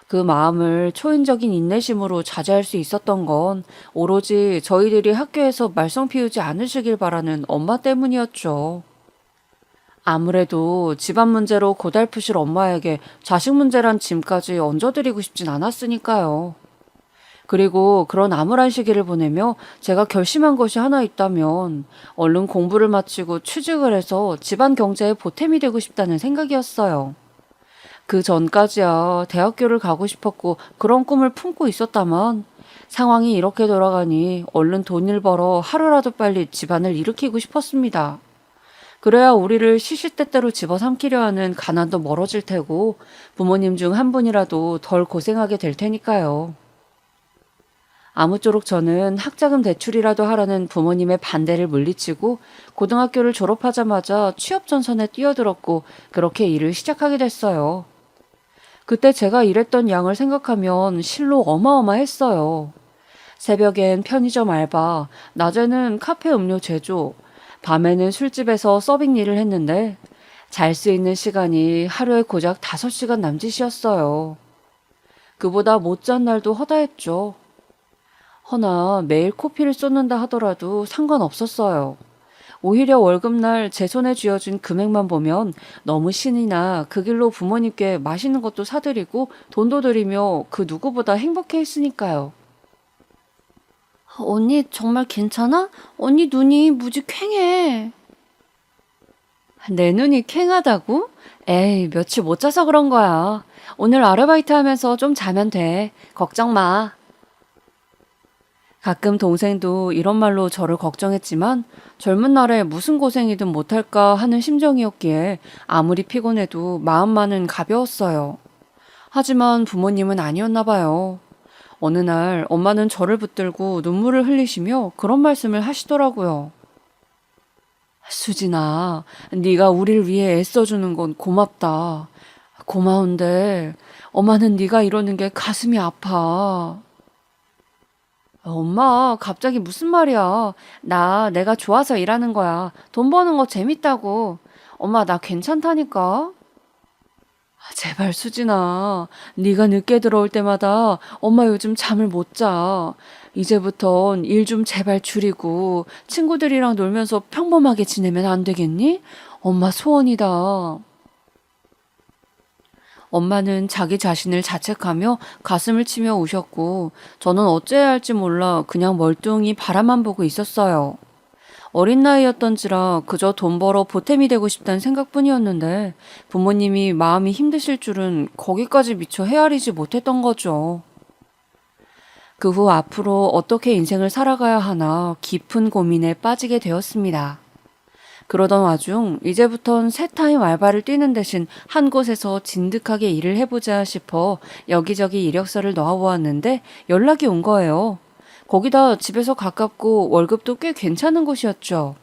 그 마음을 초인적인 인내심으로 자제할 수 있었던 건 오로지 저희들이 학교에서 말썽 피우지 않으시길 바라는 엄마 때문이었죠. 아무래도 집안 문제로 고달프실 엄마에게 자식 문제란 짐까지 얹어드리고 싶진 않았으니까요. 그리고 그런 암울한 시기를 보내며 제가 결심한 것이 하나 있다면 얼른 공부를 마치고 취직을 해서 집안 경제에 보탬이 되고 싶다는 생각이었어요. 그 전까지야 대학교를 가고 싶었고 그런 꿈을 품고 있었다만 상황이 이렇게 돌아가니 얼른 돈을 벌어 하루라도 빨리 집안을 일으키고 싶었습니다. 그래야 우리를 시시때때로 집어삼키려 하는 가난도 멀어질 테고 부모님 중 한 분이라도 덜 고생하게 될 테니까요. 아무쪼록 저는 학자금 대출이라도 하라는 부모님의 반대를 물리치고 고등학교를 졸업하자마자 취업 전선에 뛰어들었고 그렇게 일을 시작하게 됐어요. 그때 제가 일했던 양을 생각하면 실로 어마어마했어요. 새벽엔 편의점 알바, 낮에는 카페 음료 제조, 밤에는 술집에서 서빙 일을 했는데 잘 수 있는 시간이 하루에 고작 5시간 남짓이었어요. 그보다 못잔 날도 허다했죠. 허나 매일 코피를 쏟는다 하더라도 상관없었어요. 오히려 월급날 제 손에 쥐어준 금액만 보면 너무 신이 나 그 길로 부모님께 맛있는 것도 사드리고 돈도 드리며 그 누구보다 행복해 했으니까요. 언니 정말 괜찮아? 언니 눈이 무지 퀭해. 내 눈이 퀭하다고? 에이, 며칠 못 자서 그런 거야. 오늘 아르바이트 하면서 좀 자면 돼. 걱정 마. 가끔 동생도 이런 말로 저를 걱정했지만 젊은 날에 무슨 고생이든 못할까 하는 심정이었기에 아무리 피곤해도 마음만은 가벼웠어요. 하지만 부모님은 아니었나 봐요. 어느 날 엄마는 저를 붙들고 눈물을 흘리시며 그런 말씀을 하시더라고요. 수진아, 네가 우릴 위해 애써주는 건 고맙다. 고마운데 엄마는 네가 이러는 게 가슴이 아파. 엄마, 갑자기 무슨 말이야. 내가 좋아서 일하는 거야. 돈 버는 거 재밌다고. 엄마, 나 괜찮다니까. 제발 수진아, 네가 늦게 들어올 때마다 엄마 요즘 잠을 못 자. 이제부턴 일 좀 제발 줄이고 친구들이랑 놀면서 평범하게 지내면 안 되겠니? 엄마 소원이다. 엄마는 자기 자신을 자책하며 가슴을 치며 우셨고 저는 어째야 할지 몰라 그냥 멀뚱히 바라만 보고 있었어요. 어린 나이였던지라 그저 돈 벌어 보탬이 되고 싶다는 생각뿐이었는데 부모님이 마음이 힘드실 줄은 거기까지 미처 헤아리지 못했던 거죠. 그 후 앞으로 어떻게 인생을 살아가야 하나 깊은 고민에 빠지게 되었습니다. 그러던 와중 이제부턴 새타임 알바를 뛰는 대신 한 곳에서 진득하게 일을 해보자 싶어 여기저기 이력서를 넣어보았는데 연락이 온 거예요. 거기다 집에서 가깝고 월급도 꽤 괜찮은 곳이었죠.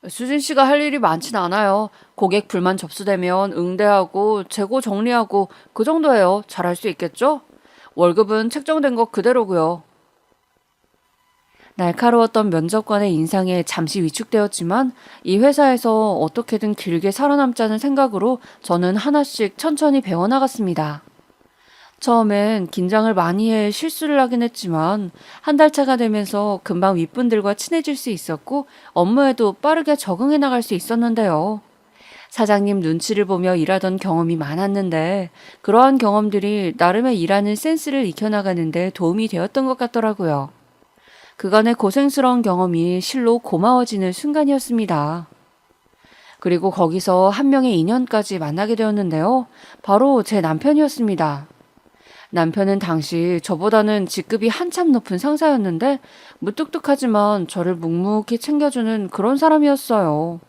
수진 씨가 할 일이 많진 않아요. 고객 불만 접수되면 응대하고 재고 정리하고 그 정도예요. 잘할 수 있겠죠? 월급은 책정된 것 그대로고요. 날카로웠던 면접관의 인상에 잠시 위축되었지만 이 회사에서 어떻게든 길게 살아남자는 생각으로 저는 하나씩 천천히 배워나갔습니다. 처음엔 긴장을 많이 해 실수를 하긴 했지만 한 달 차가 되면서 금방 윗분들과 친해질 수 있었고 업무에도 빠르게 적응해 나갈 수 있었는데요. 사장님 눈치를 보며 일하던 경험이 많았는데 그러한 경험들이 나름의 일하는 센스를 익혀나가는데 도움이 되었던 것 같더라고요. 그간의 고생스러운 경험이 실로 고마워지는 순간이었습니다. 그리고 거기서 한 명의 인연까지 만나게 되었는데요. 바로 제 남편이었습니다. 남편은 당시 저보다는 직급이 한참 높은 상사였는데 무뚝뚝하지만 저를 묵묵히 챙겨주는 그런 사람이었어요.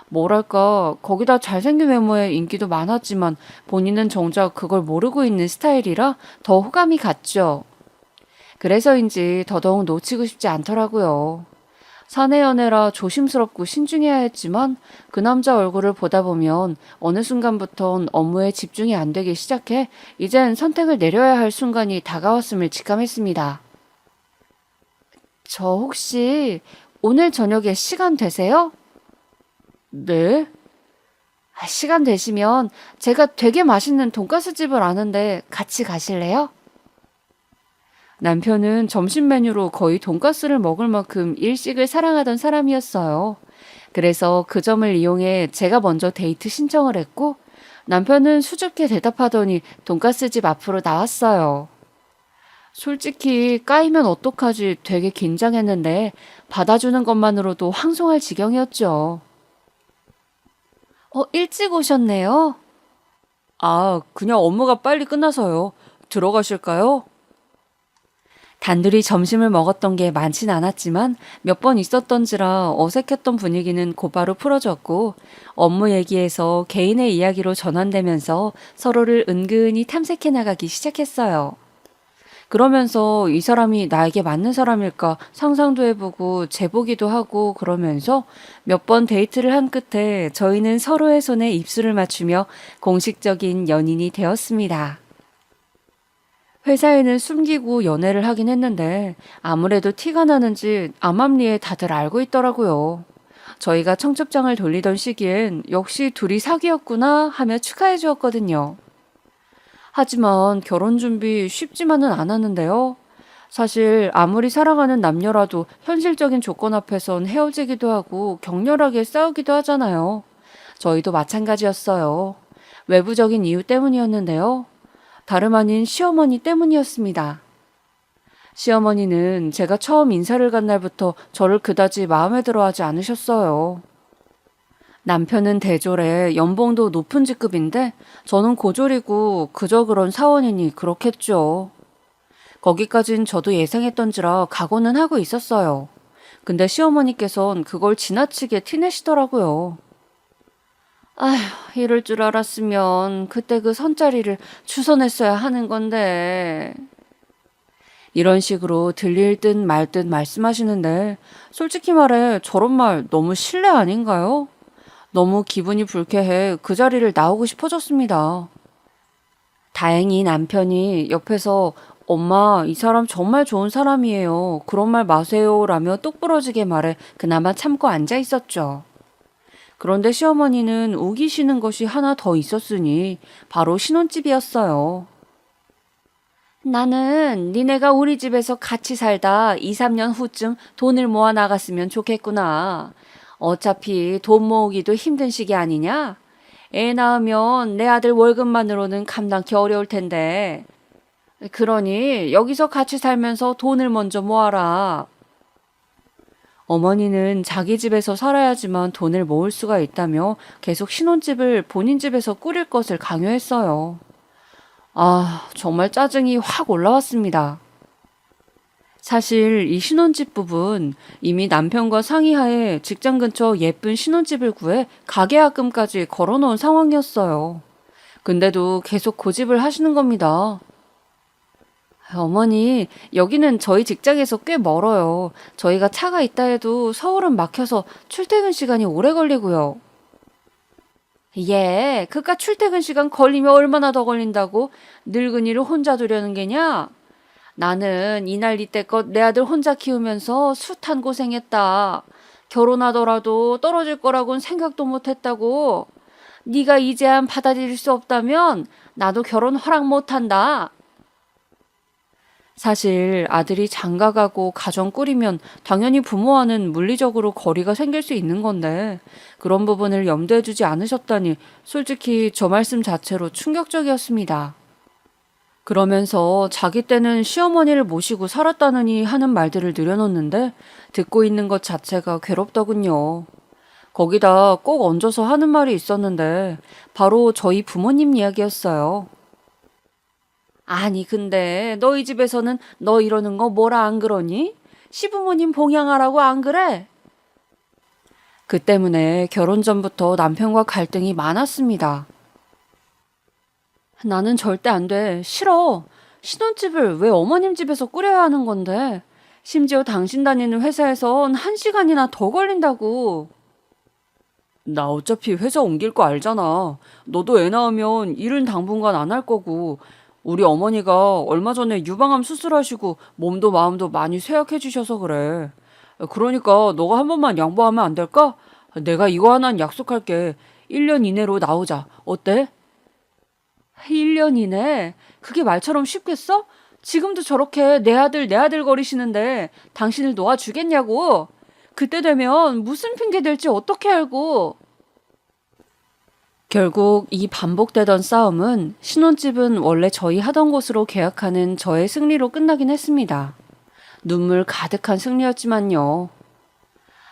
뭐랄까, 거기다 잘생긴 외모에 인기도 많았지만 본인은 정작 그걸 모르고 있는 스타일이라 더 호감이 갔죠. 그래서인지 더더욱 놓치고 싶지 않더라고요. 사내 연애라 조심스럽고 신중해야 했지만 그 남자 얼굴을 보다 보면 어느 순간부턴 업무에 집중이 안 되기 시작해 이젠 선택을 내려야 할 순간이 다가왔음을 직감했습니다. 저 혹시 오늘 저녁에 시간 되세요? 네? 시간 되시면 제가 되게 맛있는 돈가스 집을 아는데 같이 가실래요? 남편은 점심 메뉴로 거의 돈가스를 먹을 만큼 일식을 사랑하던 사람이었어요. 그래서 그 점을 이용해 제가 먼저 데이트 신청을 했고 남편은 수줍게 대답하더니 돈가스 집 앞으로 나왔어요. 솔직히 까이면 어떡하지 되게 긴장했는데 받아주는 것만으로도 황송할 지경이었죠. 일찍 오셨네요. 아, 그냥 업무가 빨리 끝나서요. 들어가실까요? 단둘이 점심을 먹었던 게 많진 않았지만 몇 번 있었던지라 어색했던 분위기는 곧바로 풀어졌고 업무 얘기에서 개인의 이야기로 전환되면서 서로를 은근히 탐색해 나가기 시작했어요. 그러면서 이 사람이 나에게 맞는 사람일까 상상도 해보고 재보기도 하고 그러면서 몇 번 데이트를 한 끝에 저희는 서로의 손에 입술을 맞추며 공식적인 연인이 되었습니다. 회사에는 숨기고 연애를 하긴 했는데 아무래도 티가 나는지 암암리에 다들 알고 있더라고요. 저희가 청첩장을 돌리던 시기엔 역시 둘이 사귀었구나 하며 축하해 주었거든요. 하지만 결혼 준비 쉽지만은 않았는데요. 사실 아무리 사랑하는 남녀라도 현실적인 조건 앞에선 헤어지기도 하고 격렬하게 싸우기도 하잖아요. 저희도 마찬가지였어요. 외부적인 이유 때문이었는데요. 다름 아닌 시어머니 때문이었습니다. 시어머니는 제가 처음 인사를 간 날부터 저를 그다지 마음에 들어하지 않으셨어요. 남편은 대졸에 연봉도 높은 직급인데 저는 고졸이고 그저 그런 사원이니 그렇겠죠. 거기까진 저도 예상했던지라 각오는 하고 있었어요. 근데 시어머니께선 그걸 지나치게 티내시더라고요. 아휴, 이럴 줄 알았으면 그때 그 선자리를 추선했어야 하는 건데. 이런 식으로 들릴 듯 말 듯 말씀하시는데 솔직히 말해 저런 말 너무 실례 아닌가요? 너무 기분이 불쾌해 그 자리를 나오고 싶어졌습니다. 다행히 남편이 옆에서 엄마, 이 사람 정말 좋은 사람이에요. 그런 말 마세요. 라며 똑부러지게 말해 그나마 참고 앉아 있었죠. 그런데 시어머니는 우기시는 것이 하나 더 있었으니 바로 신혼집이었어요. 나는 니네가 우리 집에서 같이 살다 2, 3년 후쯤 돈을 모아 나갔으면 좋겠구나. 어차피 돈 모으기도 힘든 시기 아니냐? 애 낳으면 내 아들 월급만으로는 감당기 어려울 텐데. 그러니 여기서 같이 살면서 돈을 먼저 모아라. 어머니는 자기 집에서 살아야지만 돈을 모을 수가 있다며 계속 신혼집을 본인 집에서 꾸릴 것을 강요했어요. 아, 정말 짜증이 확 올라왔습니다. 사실 이 신혼집 부분 이미 남편과 상의하에 직장 근처 예쁜 신혼집을 구해 가계약금까지 걸어놓은 상황이었어요. 근데도 계속 고집을 하시는 겁니다. 어머니, 여기는 저희 직장에서 꽤 멀어요. 저희가 차가 있다 해도 서울은 막혀서 출퇴근 시간이 오래 걸리고요. 얘, 그깟 출퇴근 시간 걸리면 얼마나 더 걸린다고? 늙은이를 혼자 두려는 게냐? 나는 이날 이때껏 내 아들 혼자 키우면서 숱한 고생했다. 결혼하더라도 떨어질 거라고는 생각도 못했다고. 네가 이제야 받아들일 수 없다면 나도 결혼 허락 못한다. 사실 아들이 장가가고 가정 꾸리면 당연히 부모와는 물리적으로 거리가 생길 수 있는 건데 그런 부분을 염두에 두지 않으셨다니 솔직히 저 말씀 자체로 충격적이었습니다. 그러면서 자기 때는 시어머니를 모시고 살았다느니 하는 말들을 늘여놓는데 듣고 있는 것 자체가 괴롭더군요. 거기다 꼭 얹어서 하는 말이 있었는데 바로 저희 부모님 이야기였어요. 아니 근데 너희 집에서는 너 이러는 거 뭐라 안 그러니? 시부모님 봉양하라고 안 그래? 그 때문에 결혼 전부터 남편과 갈등이 많았습니다. 나는 절대 안 돼. 싫어. 신혼집을 왜 어머님 집에서 꾸려야 하는 건데. 심지어 당신 다니는 회사에선 1시간이나 더 걸린다고. 나 어차피 회사 옮길 거 알잖아. 너도 애 낳으면 일은 당분간 안 할 거고. 우리 어머니가 얼마 전에 유방암 수술하시고 몸도 마음도 많이 쇠약해 주셔서 그래. 그러니까 너가 한 번만 양보하면 안 될까? 내가 이거 하나는 약속할게. 1년 이내로 나오자. 어때? 1년 이내? 그게 말처럼 쉽겠어? 지금도 저렇게 내 아들 거리시는데 당신을 놓아주겠냐고? 그때 되면 무슨 핑계 될지 어떻게 알고? 결국 이 반복되던 싸움은 신혼집은 원래 저희 하던 곳으로 계약하는 저의 승리로 끝나긴 했습니다. 눈물 가득한 승리였지만요.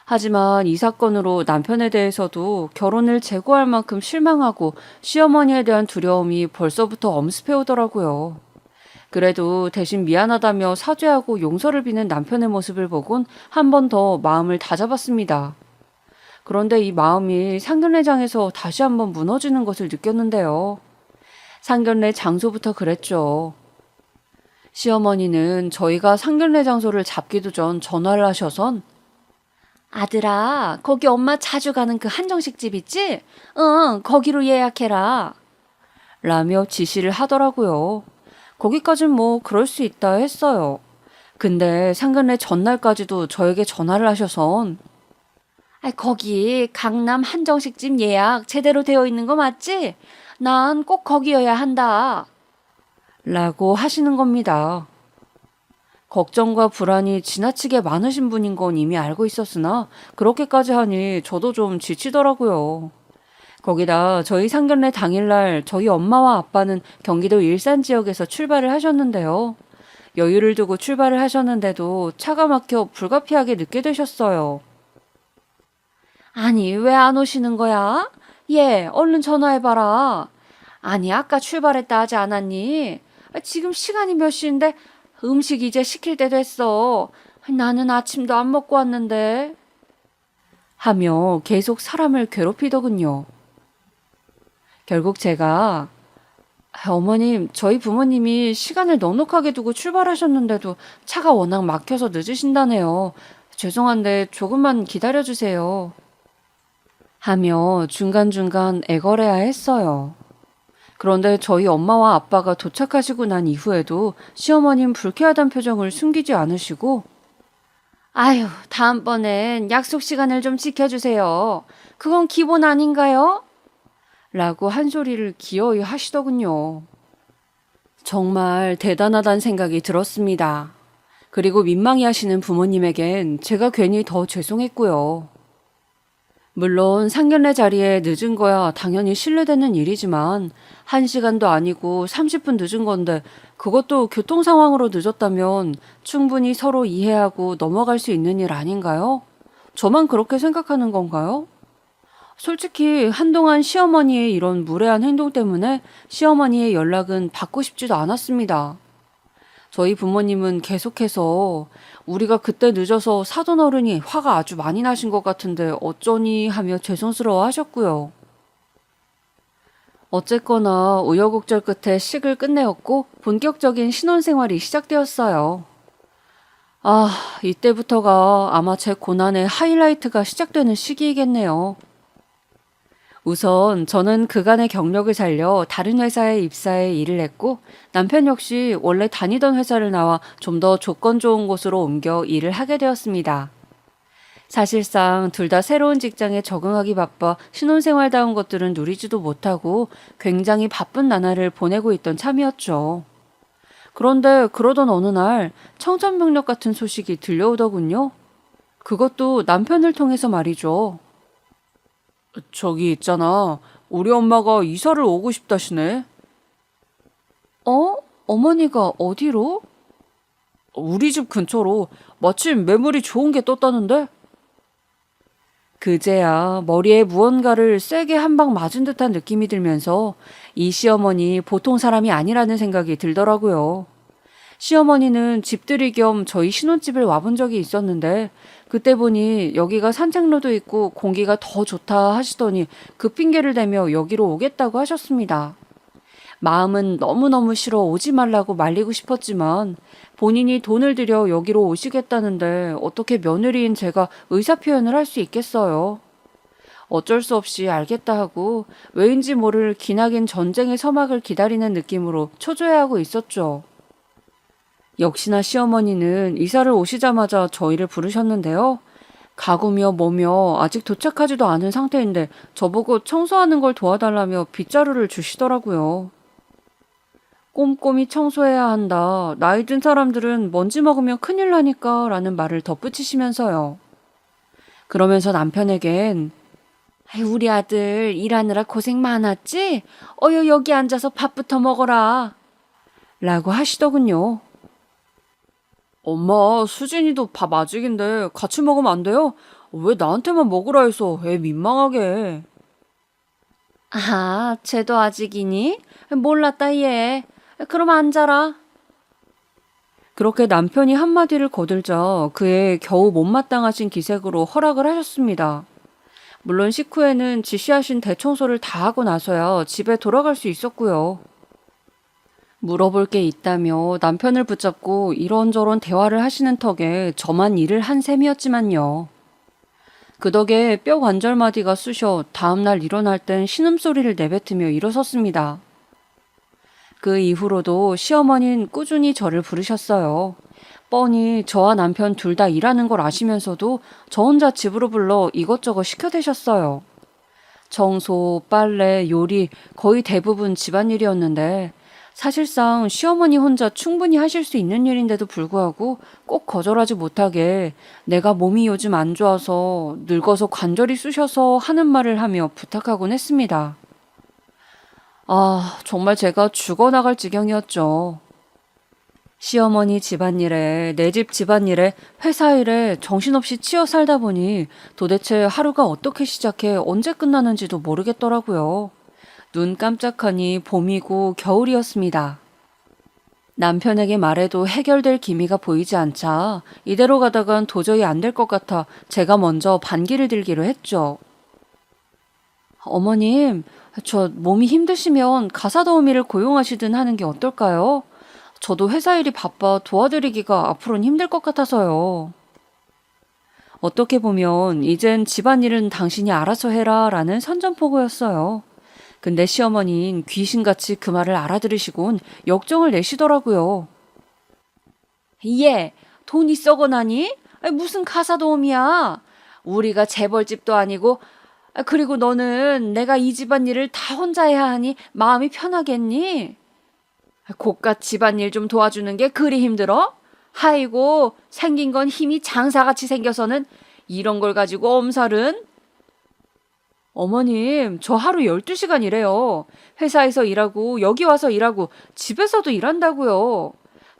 하지만 이 사건으로 남편에 대해서도 결혼을 재고할 만큼 실망하고 시어머니에 대한 두려움이 벌써부터 엄습해 오더라고요. 그래도 대신 미안하다며 사죄하고 용서를 비는 남편의 모습을 보곤 한 번 더 마음을 다잡았습니다. 그런데 이 마음이 상견례장에서 다시 한번 무너지는 것을 느꼈는데요. 상견례 장소부터 그랬죠. 시어머니는 저희가 상견례 장소를 잡기도 전 전화를 하셔선 아들아, 거기 엄마 자주 가는 그 한정식 집 있지? 응, 거기로 예약해라. 라며 지시를 하더라고요. 거기까진 뭐 그럴 수 있다 했어요. 근데 상견례 전날까지도 저에게 전화를 하셔선 거기 강남 한정식집 예약 제대로 되어 있는 거 맞지? 난 꼭 거기여야 한다. 라고 하시는 겁니다. 걱정과 불안이 지나치게 많으신 분인 건 이미 알고 있었으나 그렇게까지 하니 저도 좀 지치더라고요. 거기다 저희 상견례 당일날 저희 엄마와 아빠는 경기도 일산 지역에서 출발을 하셨는데요. 여유를 두고 출발을 하셨는데도 차가 막혀 불가피하게 늦게 되셨어요. 아니, 왜 안 오시는 거야? 예, 얼른 전화해봐라. 아니, 아까 출발했다 하지 않았니? 지금 시간이 몇 시인데 음식 이제 시킬 때 됐어. 나는 아침도 안 먹고 왔는데. 하며 계속 사람을 괴롭히더군요. 결국 제가 어머님, 저희 부모님이 시간을 넉넉하게 두고 출발하셨는데도 차가 워낙 막혀서 늦으신다네요. 죄송한데 조금만 기다려주세요. 하며 중간중간 애걸해야 했어요. 그런데 저희 엄마와 아빠가 도착하시고 난 이후에도 시어머님 불쾌하단 표정을 숨기지 않으시고 아유, 다음번엔 약속 시간을 좀 지켜주세요. 그건 기본 아닌가요? 라고 한 소리를 기어이 하시더군요. 정말 대단하다는 생각이 들었습니다. 그리고 민망해 하시는 부모님에겐 제가 괜히 더 죄송했고요. 물론 상견례 자리에 늦은 거야 당연히 신뢰되는 일이지만 1시간도 아니고 30분 늦은 건데 그것도 교통 상황으로 늦었다면 충분히 서로 이해하고 넘어갈 수 있는 일 아닌가요? 저만 그렇게 생각하는 건가요? 솔직히 한동안 시어머니의 이런 무례한 행동 때문에 시어머니의 연락은 받고 싶지도 않았습니다. 저희 부모님은 계속해서 우리가 그때 늦어서 사돈 어른이 화가 아주 많이 나신 것 같은데 어쩌니 하며 죄송스러워 하셨고요. 어쨌거나 우여곡절 끝에 식을 끝내었고 본격적인 신혼생활이 시작되었어요. 아, 이때부터가 아마 제 고난의 하이라이트가 시작되는 시기이겠네요. 우선 저는 그간의 경력을 살려 다른 회사에 입사해 일을 했고 남편 역시 원래 다니던 회사를 나와 좀 더 조건 좋은 곳으로 옮겨 일을 하게 되었습니다. 사실상 둘 다 새로운 직장에 적응하기 바빠 신혼생활다운 것들은 누리지도 못하고 굉장히 바쁜 나날을 보내고 있던 참이었죠. 그런데 그러던 어느 날 청천벽력 같은 소식이 들려오더군요. 그것도 남편을 통해서 말이죠. 저기 있잖아. 우리 엄마가 이사를 오고 싶다시네. 어? 어머니가 어디로? 우리 집 근처로. 마침 매물이 좋은 게 떴다는데? 그제야 머리에 무언가를 세게 한 방 맞은 듯한 느낌이 들면서 이 시어머니 보통 사람이 아니라는 생각이 들더라고요. 시어머니는 집들이 겸 저희 신혼집을 와본 적이 있었는데 그때 보니 여기가 산책로도 있고 공기가 더 좋다 하시더니 그 핑계를 대며 여기로 오겠다고 하셨습니다. 마음은 너무너무 싫어 오지 말라고 말리고 싶었지만 본인이 돈을 들여 여기로 오시겠다는데 어떻게 며느리인 제가 의사표현을 할 수 있겠어요. 어쩔 수 없이 알겠다 하고 왜인지 모를 기나긴 전쟁의 서막을 기다리는 느낌으로 초조해하고 있었죠. 역시나 시어머니는 이사를 오시자마자 저희를 부르셨는데요. 가구며 뭐며 아직 도착하지도 않은 상태인데 저보고 청소하는 걸 도와달라며 빗자루를 주시더라고요. 꼼꼼히 청소해야 한다. 나이 든 사람들은 먼지 먹으면 큰일 나니까 라는 말을 덧붙이시면서요. 그러면서 남편에겐 아이, 우리 아들 일하느라 고생 많았지? 어여 여기 앉아서 밥부터 먹어라. 라고 하시더군요. 엄마, 수진이도 밥 아직인데 같이 먹으면 안 돼요? 왜 나한테만 먹으라 해서 애 민망하게. 아, 쟤도 아직이니? 몰랐다 얘. 그럼 앉아라. 그렇게 남편이 한마디를 거들자 그의 겨우 못마땅하신 기색으로 허락을 하셨습니다. 물론 식후에는 지시하신 대청소를 다 하고 나서야 집에 돌아갈 수 있었고요. 물어볼 게 있다며 남편을 붙잡고 이런저런 대화를 하시는 턱에 저만 일을 한 셈이었지만요. 그 덕에 뼈 관절마디가 쑤셔 다음날 일어날 땐 신음소리를 내뱉으며 일어섰습니다. 그 이후로도 시어머니는 꾸준히 저를 부르셨어요. 뻔히 저와 남편 둘 다 일하는 걸 아시면서도 저 혼자 집으로 불러 이것저것 시켜대셨어요. 청소, 빨래, 요리 거의 대부분 집안일이었는데 사실상 시어머니 혼자 충분히 하실 수 있는 일인데도 불구하고 꼭 거절하지 못하게 내가 몸이 요즘 안 좋아서 늙어서 관절이 쑤셔서 하는 말을 하며 부탁하곤 했습니다. 아, 정말 제가 죽어나갈 지경이었죠. 시어머니 집안일에, 내 집 집안일에, 회사 일에 정신없이 치여 살다 보니 도대체 하루가 어떻게 시작해 언제 끝나는지도 모르겠더라고요. 눈 깜짝하니 봄이고 겨울이었습니다. 남편에게 말해도 해결될 기미가 보이지 않자 이대로 가다간 도저히 안 될 것 같아 제가 먼저 반기를 들기로 했죠. 어머님, 저 몸이 힘드시면 가사도우미를 고용하시든 하는 게 어떨까요? 저도 회사 일이 바빠 도와드리기가 앞으로는 힘들 것 같아서요. 어떻게 보면 이젠 집안일은 당신이 알아서 해라 라는 선전포고였어요. 근데 시어머니는 귀신같이 그 말을 알아들으시곤 역정을 내시더라고요. 얘, 돈이 썩어나니? 무슨 가사도우미야? 우리가 재벌집도 아니고 그리고 너는 내가 이 집안일을 다 혼자 해야 하니 마음이 편하겠니? 고깟 집안일 좀 도와주는 게 그리 힘들어? 아이고, 생긴 건 힘이 장사같이 생겨서는 이런 걸 가지고 엄살은? 어머님, 저 하루 12시간 일해요. 회사에서 일하고 여기 와서 일하고 집에서도 일한다고요.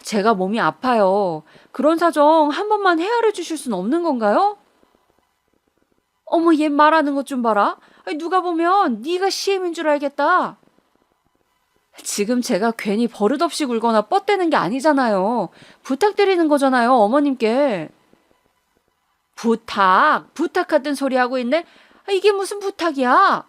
제가 몸이 아파요. 그런 사정 한 번만 헤아려 주실 순 없는 건가요? 어머, 얘 말하는 것 좀 봐라. 누가 보면 네가 시엠인 줄 알겠다. 지금 제가 괜히 버릇없이 굴거나 뻗대는 게 아니잖아요. 부탁드리는 거잖아요, 어머님께. 부탁하던 소리 하고 있네. 이게 무슨 부탁이야?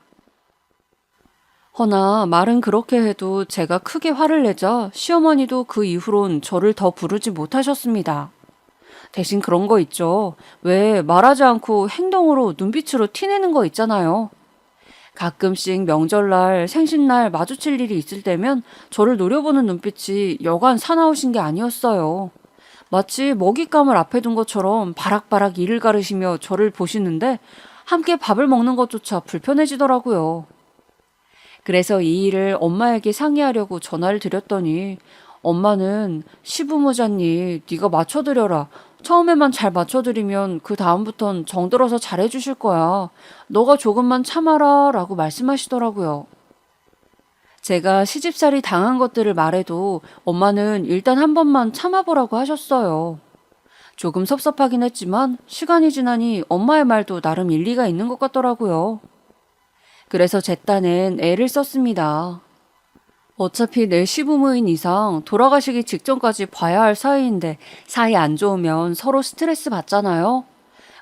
허나 말은 그렇게 해도 제가 크게 화를 내자 시어머니도 그 이후론 저를 더 부르지 못하셨습니다. 대신 그런 거 있죠. 왜 말하지 않고 행동으로 눈빛으로 티내는 거 있잖아요. 가끔씩 명절날, 생신날 마주칠 일이 있을 때면 저를 노려보는 눈빛이 여간 사나우신 게 아니었어요. 마치 먹잇감을 앞에 둔 것처럼 바락바락 이를 가르시며 저를 보시는데 함께 밥을 먹는 것조차 불편해지더라고요. 그래서 이 일을 엄마에게 상의하려고 전화를 드렸더니 엄마는 시부모자니 네가 맞춰드려라. 처음에만 잘 맞춰드리면 그 다음부턴 정들어서 잘해주실 거야. 너가 조금만 참아라 라고 말씀하시더라고요. 제가 시집살이 당한 것들을 말해도 엄마는 일단 한 번만 참아보라고 하셨어요. 조금 섭섭하긴 했지만 시간이 지나니 엄마의 말도 나름 일리가 있는 것 같더라고요. 그래서 제 딴엔 애를 썼습니다. 어차피 내 시부모인 이상 돌아가시기 직전까지 봐야 할 사이인데 사이 안 좋으면 서로 스트레스 받잖아요.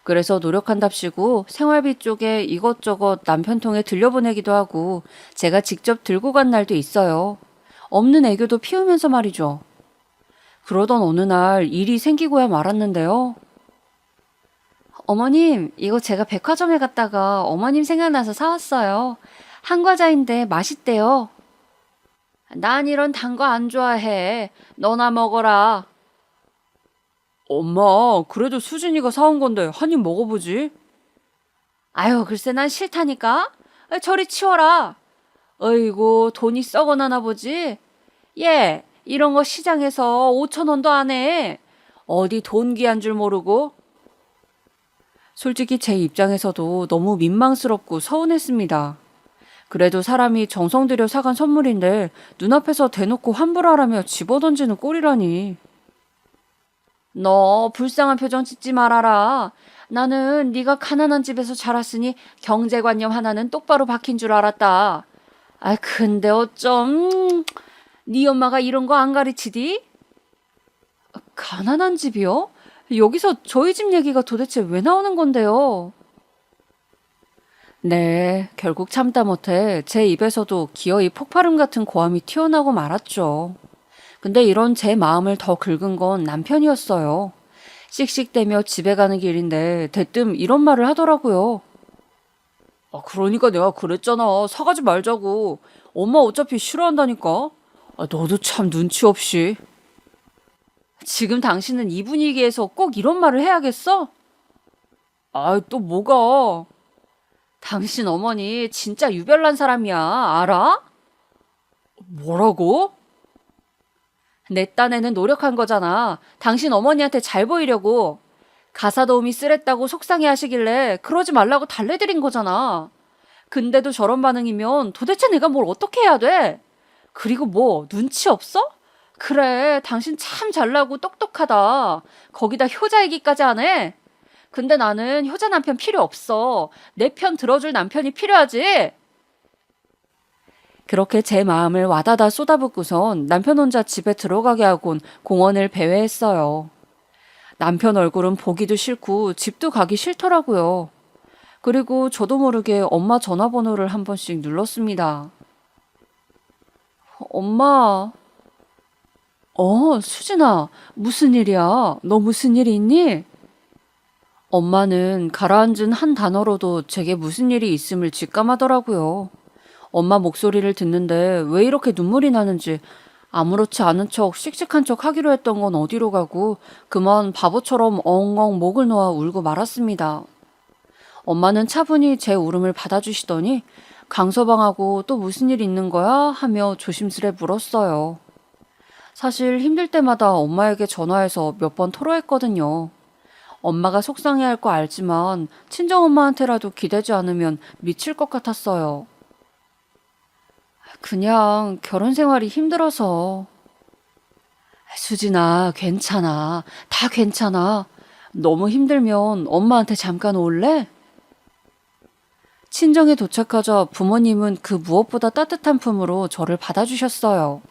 그래서 노력한답시고 생활비 쪽에 이것저것 남편 통해 들려보내기도 하고 제가 직접 들고 간 날도 있어요. 없는 애교도 피우면서 말이죠. 그러던 어느 날 일이 생기고야 말았는데요. 어머님, 이거 제가 백화점에 갔다가 어머님 생각나서 사왔어요. 한과자인데 맛있대요. 난 이런 단 거 안 좋아해. 너나 먹어라. 엄마, 그래도 수진이가 사온 건데 한 입 먹어보지. 아유, 글쎄 난 싫다니까. 저리 치워라. 어이구, 돈이 썩어나나 보지. 얘, 이런 거 시장에서 5,000원도 안 해. 어디 돈 귀한 줄 모르고. 솔직히 제 입장에서도 너무 민망스럽고 서운했습니다. 그래도 사람이 정성 들여 사간 선물인데 눈앞에서 대놓고 환불하라며 집어던지는 꼴이라니. 너 불쌍한 표정 짓지 말아라. 나는 네가 가난한 집에서 자랐으니 경제관념 하나는 똑바로 박힌 줄 알았다. 아, 근데 어쩜 네 엄마가 이런 거 안 가르치디? 가난한 집이요? 여기서 저희 집 얘기가 도대체 왜 나오는 건데요? 네, 결국 참다 못해 제 입에서도 기어이 폭발음 같은 고함이 튀어나오고 말았죠. 근데 이런 제 마음을 더 긁은 건 남편이었어요. 씩씩대며 집에 가는 길인데 대뜸 이런 말을 하더라고요. 아, 그러니까 내가 그랬잖아. 사가지 말자고. 엄마 어차피 싫어한다니까. 아, 너도 참 눈치 없이. 지금 당신은 이 분위기에서 꼭 이런 말을 해야겠어? 아, 또 뭐가? 당신 어머니 진짜 유별난 사람이야. 알아? 뭐라고? 내 딴에는 노력한 거잖아. 당신 어머니한테 잘 보이려고. 가사 도우미 쓰랬다고 속상해 하시길래 그러지 말라고 달래드린 거잖아. 근데도 저런 반응이면 도대체 내가 뭘 어떻게 해야 돼? 그리고 뭐 눈치 없어? 그래, 당신 참 잘나고 똑똑하다. 거기다 효자 얘기까지 안 해? 근데 나는 효자 남편 필요 없어. 내 편 들어줄 남편이 필요하지. 그렇게 제 마음을 와다다 쏟아붓고선 남편 혼자 집에 들어가게 하곤 공원을 배회했어요. 남편 얼굴은 보기도 싫고 집도 가기 싫더라고요. 그리고 저도 모르게 엄마 전화번호를 한 번씩 눌렀습니다. 엄마. 수진아, 무슨 일이야? 너 무슨 일이 있니? 엄마는 가라앉은 한 단어로도 제게 무슨 일이 있음을 직감하더라고요. 엄마 목소리를 듣는데 왜 이렇게 눈물이 나는지 아무렇지 않은 척 씩씩한 척 하기로 했던 건 어디로 가고 그만 바보처럼 엉엉 목을 놓아 울고 말았습니다. 엄마는 차분히 제 울음을 받아주시더니 강서방하고 또 무슨 일 있는 거야? 하며 조심스레 물었어요. 사실 힘들 때마다 엄마에게 전화해서 몇 번 토로했거든요. 엄마가 속상해할 거 알지만 친정엄마한테라도 기대지 않으면 미칠 것 같았어요. 그냥 결혼 생활이 힘들어서. 수진아, 괜찮아. 다 괜찮아. 너무 힘들면 엄마한테 잠깐 올래? 친정에 도착하자 부모님은 그 무엇보다 따뜻한 품으로 저를 받아주셨어요.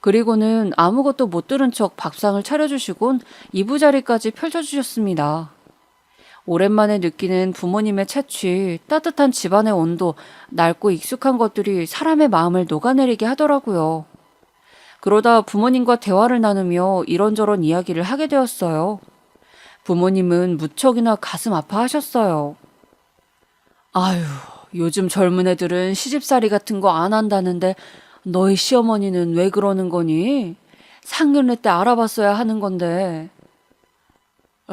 그리고는 아무것도 못 들은 척 밥상을 차려주시곤 이부자리까지 펼쳐주셨습니다. 오랜만에 느끼는 부모님의 채취, 따뜻한 집안의 온도, 낡고 익숙한 것들이 사람의 마음을 녹아내리게 하더라고요. 그러다 부모님과 대화를 나누며 이런저런 이야기를 하게 되었어요. 부모님은 무척이나 가슴 아파하셨어요. 아유, 요즘 젊은 애들은 시집살이 같은 거 안 한다는데 너희 시어머니는 왜 그러는 거니? 상견례 때 알아봤어야 하는 건데.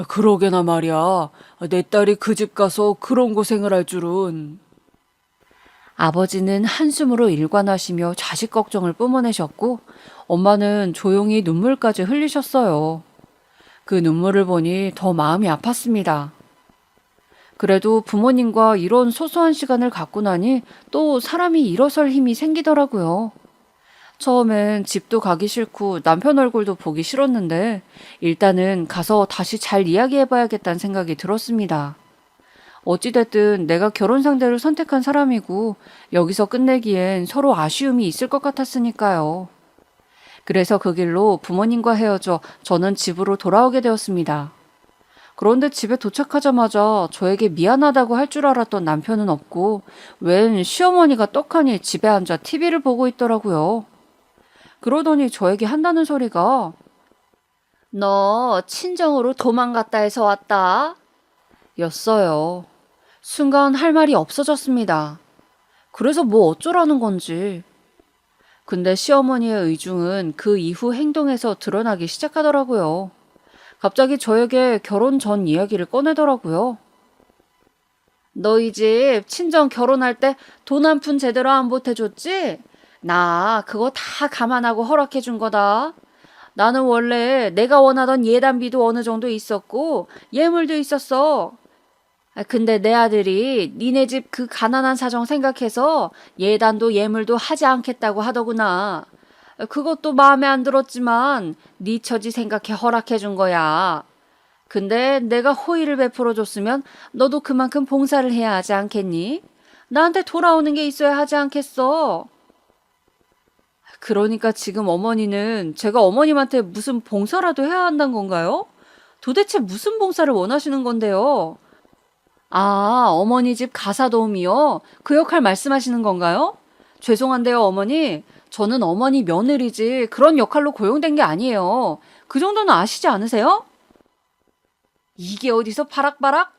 그러게나 말이야. 내 딸이 그 집 가서 그런 고생을 할 줄은. 아버지는 한숨으로 일관하시며 자식 걱정을 뿜어내셨고 엄마는 조용히 눈물까지 흘리셨어요. 그 눈물을 보니 더 마음이 아팠습니다. 그래도 부모님과 이런 소소한 시간을 갖고 나니 또 사람이 일어설 힘이 생기더라고요. 처음엔 집도 가기 싫고 남편 얼굴도 보기 싫었는데 일단은 가서 다시 잘 이야기해봐야겠다는 생각이 들었습니다. 어찌됐든 내가 결혼 상대를 선택한 사람이고 여기서 끝내기엔 서로 아쉬움이 있을 것 같았으니까요. 그래서 그 길로 부모님과 헤어져 저는 집으로 돌아오게 되었습니다. 그런데 집에 도착하자마자 저에게 미안하다고 할 줄 알았던 남편은 없고 웬 시어머니가 떡하니 집에 앉아 TV를 보고 있더라고요. 그러더니 저에게 한다는 소리가 너 친정으로 도망갔다 해서 왔다? 였어요. 순간 할 말이 없어졌습니다. 그래서 뭐 어쩌라는 건지. 근데 시어머니의 의중은 그 이후 행동에서 드러나기 시작하더라고요. 갑자기 저에게 결혼 전 이야기를 꺼내더라고요. 너희 집 친정 결혼할 때 돈 한 푼 제대로 안 보태줬지? 나 그거 다 감안하고 허락해 준 거다. 나는 원래 내가 원하던 예단비도 어느 정도 있었고 예물도 있었어. 근데 내 아들이 니네 집 그 가난한 사정 생각해서 예단도 예물도 하지 않겠다고 하더구나. 그것도 마음에 안 들었지만 네 처지 생각해 허락해 준 거야. 근데 내가 호의를 베풀어 줬으면 너도 그만큼 봉사를 해야 하지 않겠니? 나한테 돌아오는 게 있어야 하지 않겠어? 그러니까 지금 어머니는 제가 어머님한테 무슨 봉사라도 해야 한다는 건가요? 도대체 무슨 봉사를 원하시는 건데요? 아, 어머니 집 가사 도우미요? 그 역할 말씀하시는 건가요? 죄송한데요, 어머니. 저는 어머니 며느리지 그런 역할로 고용된 게 아니에요. 그 정도는 아시지 않으세요? 이게 어디서 바락바락?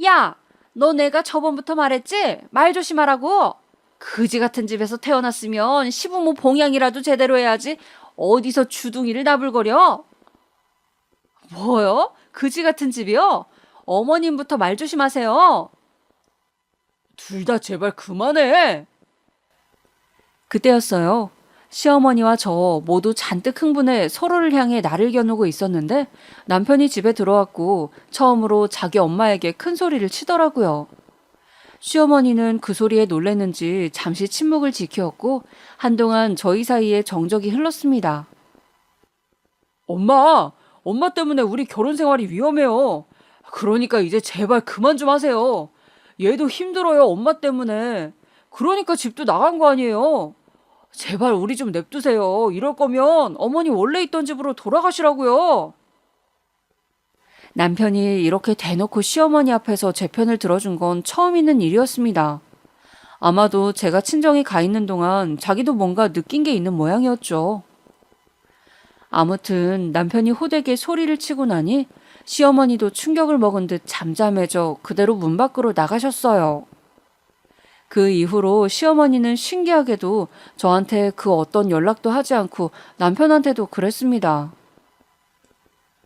야, 너 내가 저번부터 말했지? 말 조심하라고. 그지 같은 집에서 태어났으면 시부모 봉양이라도 제대로 해야지. 어디서 주둥이를 나불거려? 뭐요? 그지 같은 집이요? 어머님부터 말 조심하세요. 둘 다 제발 그만해. 그때였어요. 시어머니와 저 모두 잔뜩 흥분해 서로를 향해 나를 겨누고 있었는데 남편이 집에 들어왔고 처음으로 자기 엄마에게 큰 소리를 치더라고요. 시어머니는 그 소리에 놀랐는지 잠시 침묵을 지켰고 한동안 저희 사이에 정적이 흘렀습니다. 엄마 때문에 우리 결혼 생활이 위험해요. 그러니까 이제 제발 그만 좀 하세요. 얘도 힘들어요, 엄마 때문에. 그러니까 집도 나간 거 아니에요. 제발 우리 좀 냅두세요. 이럴 거면 어머니 원래 있던 집으로 돌아가시라고요. 남편이 이렇게 대놓고 시어머니 앞에서 제 편을 들어준 건 처음 있는 일이었습니다. 아마도 제가 친정에 가 있는 동안 자기도 뭔가 느낀 게 있는 모양이었죠. 아무튼 남편이 호되게 소리를 치고 나니 시어머니도 충격을 먹은 듯 잠잠해져 그대로 문 밖으로 나가셨어요. 그 이후로 시어머니는 신기하게도 저한테 그 어떤 연락도 하지 않고 남편한테도 그랬습니다.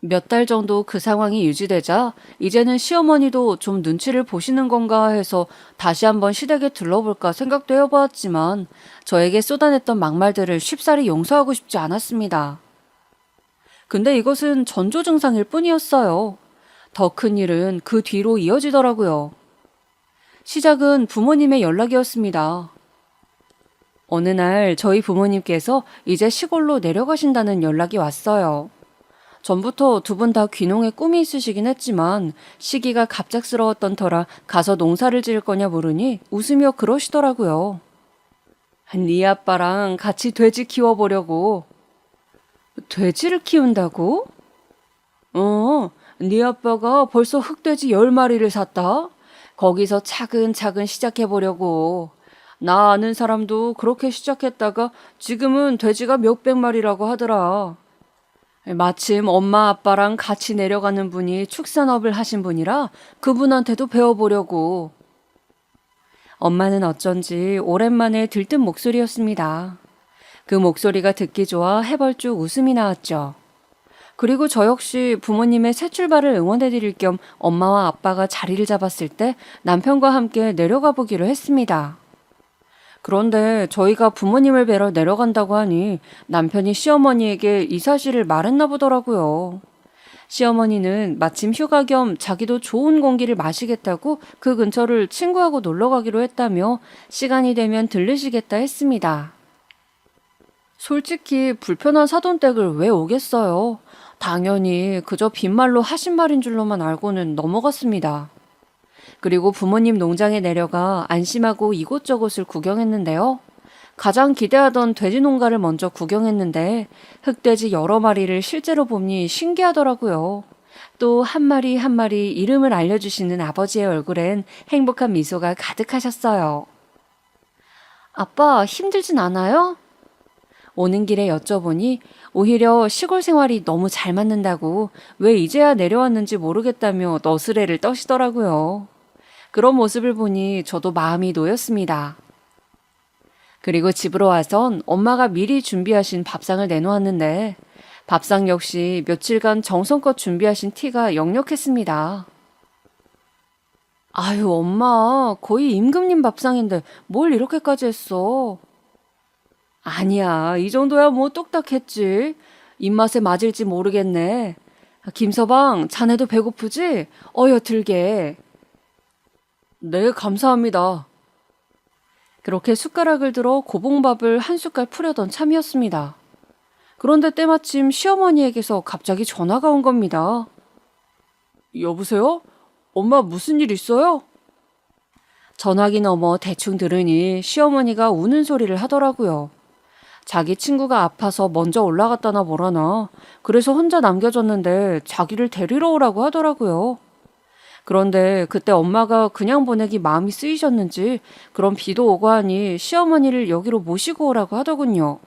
몇 달 정도 그 상황이 유지되자 이제는 시어머니도 좀 눈치를 보시는 건가 해서 다시 한번 시댁에 들러볼까 생각도 해보았지만 저에게 쏟아냈던 막말들을 쉽사리 용서하고 싶지 않았습니다. 근데 이것은 전조 증상일 뿐이었어요. 더 큰 일은 그 뒤로 이어지더라고요. 시작은 부모님의 연락이었습니다. 어느 날 저희 부모님께서 이제 시골로 내려가신다는 연락이 왔어요. 전부터 두 분 다 귀농에 꿈이 있으시긴 했지만 시기가 갑작스러웠던 터라 가서 농사를 지을 거냐 물으니 웃으며 그러시더라고요. 네 아빠랑 같이 돼지 키워보려고. 돼지를 키운다고? 네 아빠가 벌써 흑돼지 10마리를 샀다. 거기서 차근차근 시작해보려고. 나 아는 사람도 그렇게 시작했다가 지금은 돼지가 몇백 마리라고 하더라. 마침 엄마 아빠랑 같이 내려가는 분이 축산업을 하신 분이라 그분한테도 배워보려고. 엄마는 어쩐지 오랜만에 들뜬 목소리였습니다. 그 목소리가 듣기 좋아 해벌쭉 웃음이 나왔죠. 그리고 저 역시 부모님의 새 출발을 응원해드릴 겸 엄마와 아빠가 자리를 잡았을 때 남편과 함께 내려가 보기로 했습니다. 그런데 저희가 부모님을 뵈러 내려간다고 하니 남편이 시어머니에게 이 사실을 말했나 보더라고요. 시어머니는 마침 휴가 겸 자기도 좋은 공기를 마시겠다고 그 근처를 친구하고 놀러 가기로 했다며 시간이 되면 들르시겠다 했습니다. 솔직히 불편한 사돈댁을 왜 오겠어요? 당연히 그저 빈말로 하신 말인 줄로만 알고는 넘어갔습니다. 그리고 부모님 농장에 내려가 안심하고 이곳저곳을 구경했는데요. 가장 기대하던 돼지 농가를 먼저 구경했는데 흑돼지 여러 마리를 실제로 보니 신기하더라고요. 또 한 마리 한 마리 이름을 알려주시는 아버지의 얼굴엔 행복한 미소가 가득하셨어요. 아빠 힘들진 않아요? 오는 길에 여쭤보니 오히려 시골 생활이 너무 잘 맞는다고 왜 이제야 내려왔는지 모르겠다며 너스레를 떠시더라고요. 그런 모습을 보니 저도 마음이 놓였습니다. 그리고 집으로 와선 엄마가 미리 준비하신 밥상을 내놓았는데 밥상 역시 며칠간 정성껏 준비하신 티가 역력했습니다. 아유, 엄마, 거의 임금님 밥상인데 뭘 이렇게까지 했어? 아니야, 이 정도야 뭐 뚝딱했지. 입맛에 맞을지 모르겠네. 김서방, 자네도 배고프지? 어여 들게. 네, 감사합니다. 그렇게 숟가락을 들어 고봉밥을 한 숟갈 풀려던 참이었습니다. 그런데 때마침 시어머니에게서 갑자기 전화가 온 겁니다. 여보세요? 엄마 무슨 일 있어요? 전화기 넘어 대충 들으니 시어머니가 우는 소리를 하더라고요. 자기 친구가 아파서 먼저 올라갔다나 뭐라나 그래서 혼자 남겨졌는데 자기를 데리러 오라고 하더라고요. 그런데 그때 엄마가 그냥 보내기 마음이 쓰이셨는지 그런 비도 오고 하니 시어머니를 여기로 모시고 오라고 하더군요.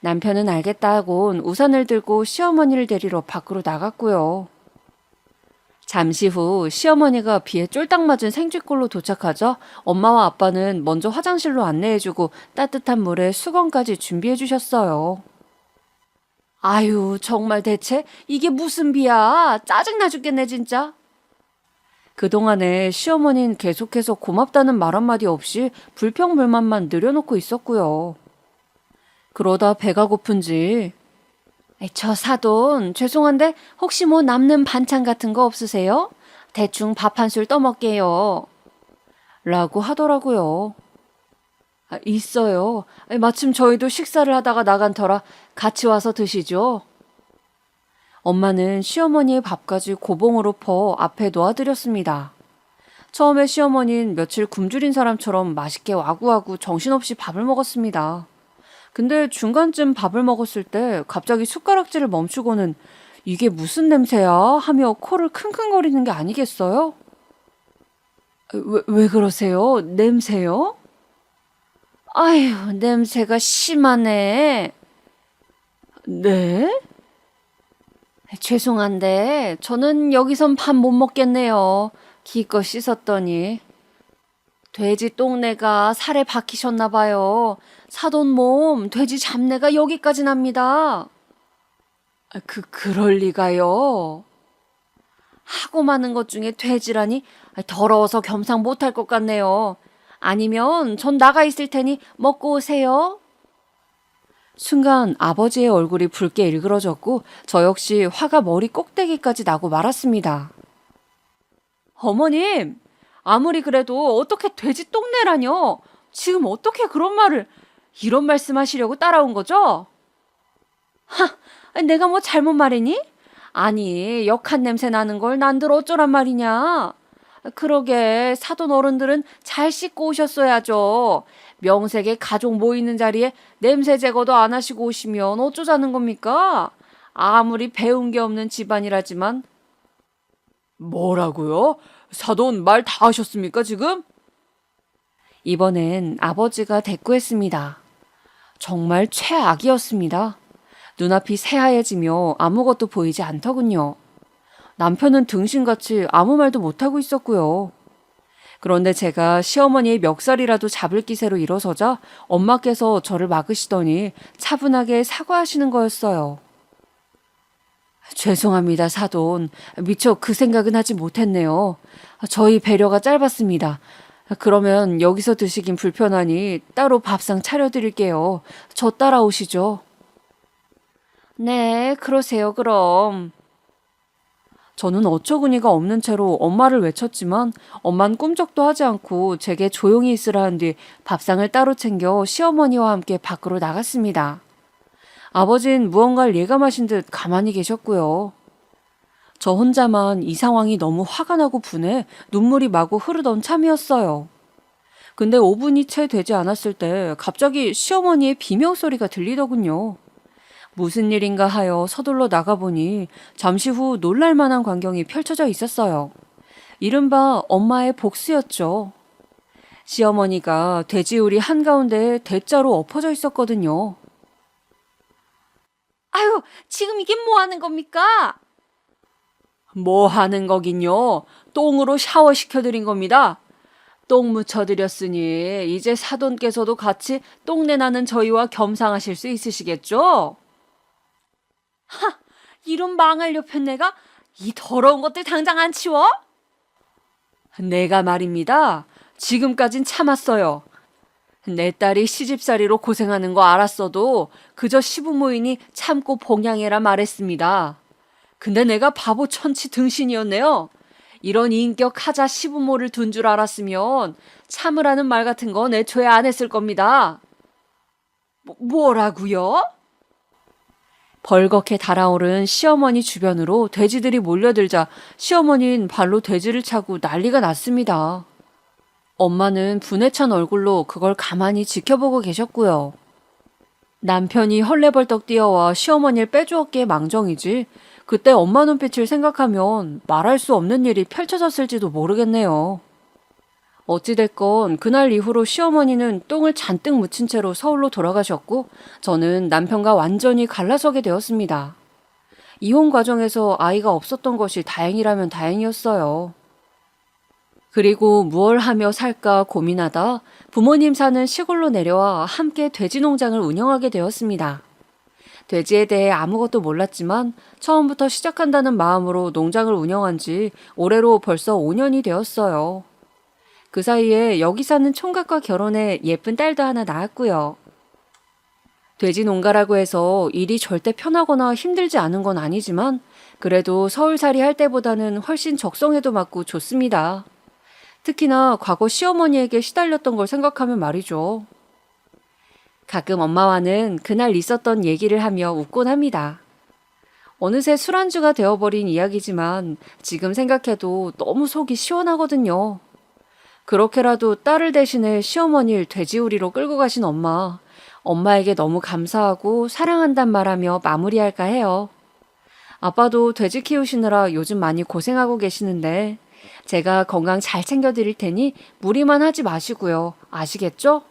남편은 알겠다 하곤 우산을 들고 시어머니를 데리러 밖으로 나갔고요. 잠시 후 시어머니가 비에 쫄딱 맞은 생쥐골로 도착하자 엄마와 아빠는 먼저 화장실로 안내해주고 따뜻한 물에 수건까지 준비해주셨어요. 아유, 정말 대체 이게 무슨 비야? 짜증나 죽겠네 진짜. 그동안에 시어머니는 계속해서 고맙다는 말 한마디 없이 불평불만만 늘여놓고 있었고요. 그러다 배가 고픈지 저 사돈 죄송한데 혹시 뭐 남는 반찬 같은 거 없으세요? 대충 밥 한 술 떠먹게요. 라고 하더라고요. 있어요. 마침 저희도 식사를 하다가 나간 터라 같이 와서 드시죠. 엄마는 시어머니의 밥까지 고봉으로 퍼 앞에 놓아드렸습니다. 처음에 시어머니는 며칠 굶주린 사람처럼 맛있게 와구와구 정신없이 밥을 먹었습니다. 근데 중간쯤 밥을 먹었을 때 갑자기 숟가락질을 멈추고는 이게 무슨 냄새야? 하며 코를 킁킁거리는 게 아니겠어요? 왜 그러세요? 냄새요? 아휴, 냄새가 심하네. 네? 죄송한데 저는 여기선 밥 못 먹겠네요. 기껏 씻었더니. 돼지 똥내가 살에 박히셨나 봐요. 사돈 몸 돼지 잡내가 여기까지 납니다. 그럴 리가요. 하고 많은 것 중에 돼지라니 더러워서 겸상 못할 것 같네요. 아니면 전 나가 있을 테니 먹고 오세요. 순간 아버지의 얼굴이 붉게 일그러졌고 저 역시 화가 머리 꼭대기까지 나고 말았습니다. 어머님, 아무리 그래도 어떻게 돼지 똥내라뇨? 지금 어떻게 그런 말을 이런 말씀하시려고 따라온 거죠? 내가 뭐 잘못 말했니? 아니, 역한 냄새 나는 걸 난들 어쩌란 말이냐? 그러게 사돈 어른들은 잘 씻고 오셨어야죠. 명색에 가족 모이는 자리에 냄새 제거도 안 하시고 오시면 어쩌자는 겁니까? 아무리 배운 게 없는 집안이라지만. 뭐라고요? 사돈 말 다 하셨습니까 지금? 이번엔 아버지가 대꾸했습니다. 정말 최악이었습니다. 눈앞이 새하얘지며 아무것도 보이지 않더군요. 남편은 등신같이 아무 말도 못하고 있었고요. 그런데 제가 시어머니의 멱살이라도 잡을 기세로 일어서자 엄마께서 저를 막으시더니 차분하게 사과하시는 거였어요. 죄송합니다, 사돈. 미처 그 생각은 하지 못했네요. 저희 배려가 짧았습니다. 그러면 여기서 드시긴 불편하니 따로 밥상 차려드릴게요. 저 따라오시죠. 네, 그러세요, 그럼. 저는 어처구니가 없는 채로 엄마를 외쳤지만 엄만 꿈쩍도 하지 않고 제게 조용히 있으라는 뒤 밥상을 따로 챙겨 시어머니와 함께 밖으로 나갔습니다. 아버진 무언가를 예감하신 듯 가만히 계셨고요. 저 혼자만 이 상황이 너무 화가 나고 분해 눈물이 마구 흐르던 참이었어요. 근데 5분이 채 되지 않았을 때 갑자기 시어머니의 비명소리가 들리더군요. 무슨 일인가 하여 서둘러 나가보니 잠시 후 놀랄만한 광경이 펼쳐져 있었어요. 이른바 엄마의 복수였죠. 시어머니가 돼지우리 한가운데에 대자로 엎어져 있었거든요. 아유, 지금 이게 뭐 하는 겁니까? 뭐 하는 거긴요. 똥으로 샤워시켜드린 겁니다. 똥 묻혀드렸으니 이제 사돈께서도 같이 똥내 나는 저희와 겸상하실 수 있으시겠죠? 하! 이런 망할 옆에내가 이 더러운 것들 당장 안 치워? 내가 말입니다. 지금까진 참았어요. 내 딸이 시집살이로 고생하는 거 알았어도 그저 시부모이니 참고 봉양해라 말했습니다. 근데 내가 바보 천치 등신이었네요. 이런 인격 하자 시부모를 둔 줄 알았으면 참으라는 말 같은 건 애초에 안 했을 겁니다. 뭐라고요? 벌겋게 달아오른 시어머니 주변으로 돼지들이 몰려들자 시어머니는 발로 돼지를 차고 난리가 났습니다. 엄마는 분에 찬 얼굴로 그걸 가만히 지켜보고 계셨고요. 남편이 헐레벌떡 뛰어와 시어머니를 빼주었기에 망정이지 그때 엄마 눈빛을 생각하면 말할 수 없는 일이 펼쳐졌을지도 모르겠네요. 어찌됐건 그날 이후로 시어머니는 똥을 잔뜩 묻힌 채로 서울로 돌아가셨고 저는 남편과 완전히 갈라서게 되었습니다. 이혼 과정에서 아이가 없었던 것이 다행이라면 다행이었어요. 그리고 무얼 하며 살까 고민하다 부모님 사는 시골로 내려와 함께 돼지 농장을 운영하게 되었습니다. 돼지에 대해 아무것도 몰랐지만 처음부터 시작한다는 마음으로 농장을 운영한 지 올해로 벌써 5년이 되었어요. 그 사이에 여기 사는 총각과 결혼해 예쁜 딸도 하나 낳았고요. 돼지 농가라고 해서 일이 절대 편하거나 힘들지 않은 건 아니지만 그래도 서울살이 할 때보다는 훨씬 적성에도 맞고 좋습니다. 특히나 과거 시어머니에게 시달렸던 걸 생각하면 말이죠. 가끔 엄마와는 그날 있었던 얘기를 하며 웃곤 합니다. 어느새 술안주가 되어버린 이야기지만 지금 생각해도 너무 속이 시원하거든요. 그렇게라도 딸을 대신해 시어머니를 돼지우리로 끌고 가신 엄마에게 너무 감사하고 사랑한단 말하며 마무리할까 해요. 아빠도 돼지 키우시느라 요즘 많이 고생하고 계시는데 제가 건강 잘 챙겨드릴 테니 무리만 하지 마시고요. 아시겠죠?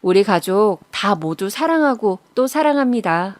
우리 가족 다 모두 사랑하고 또 사랑합니다.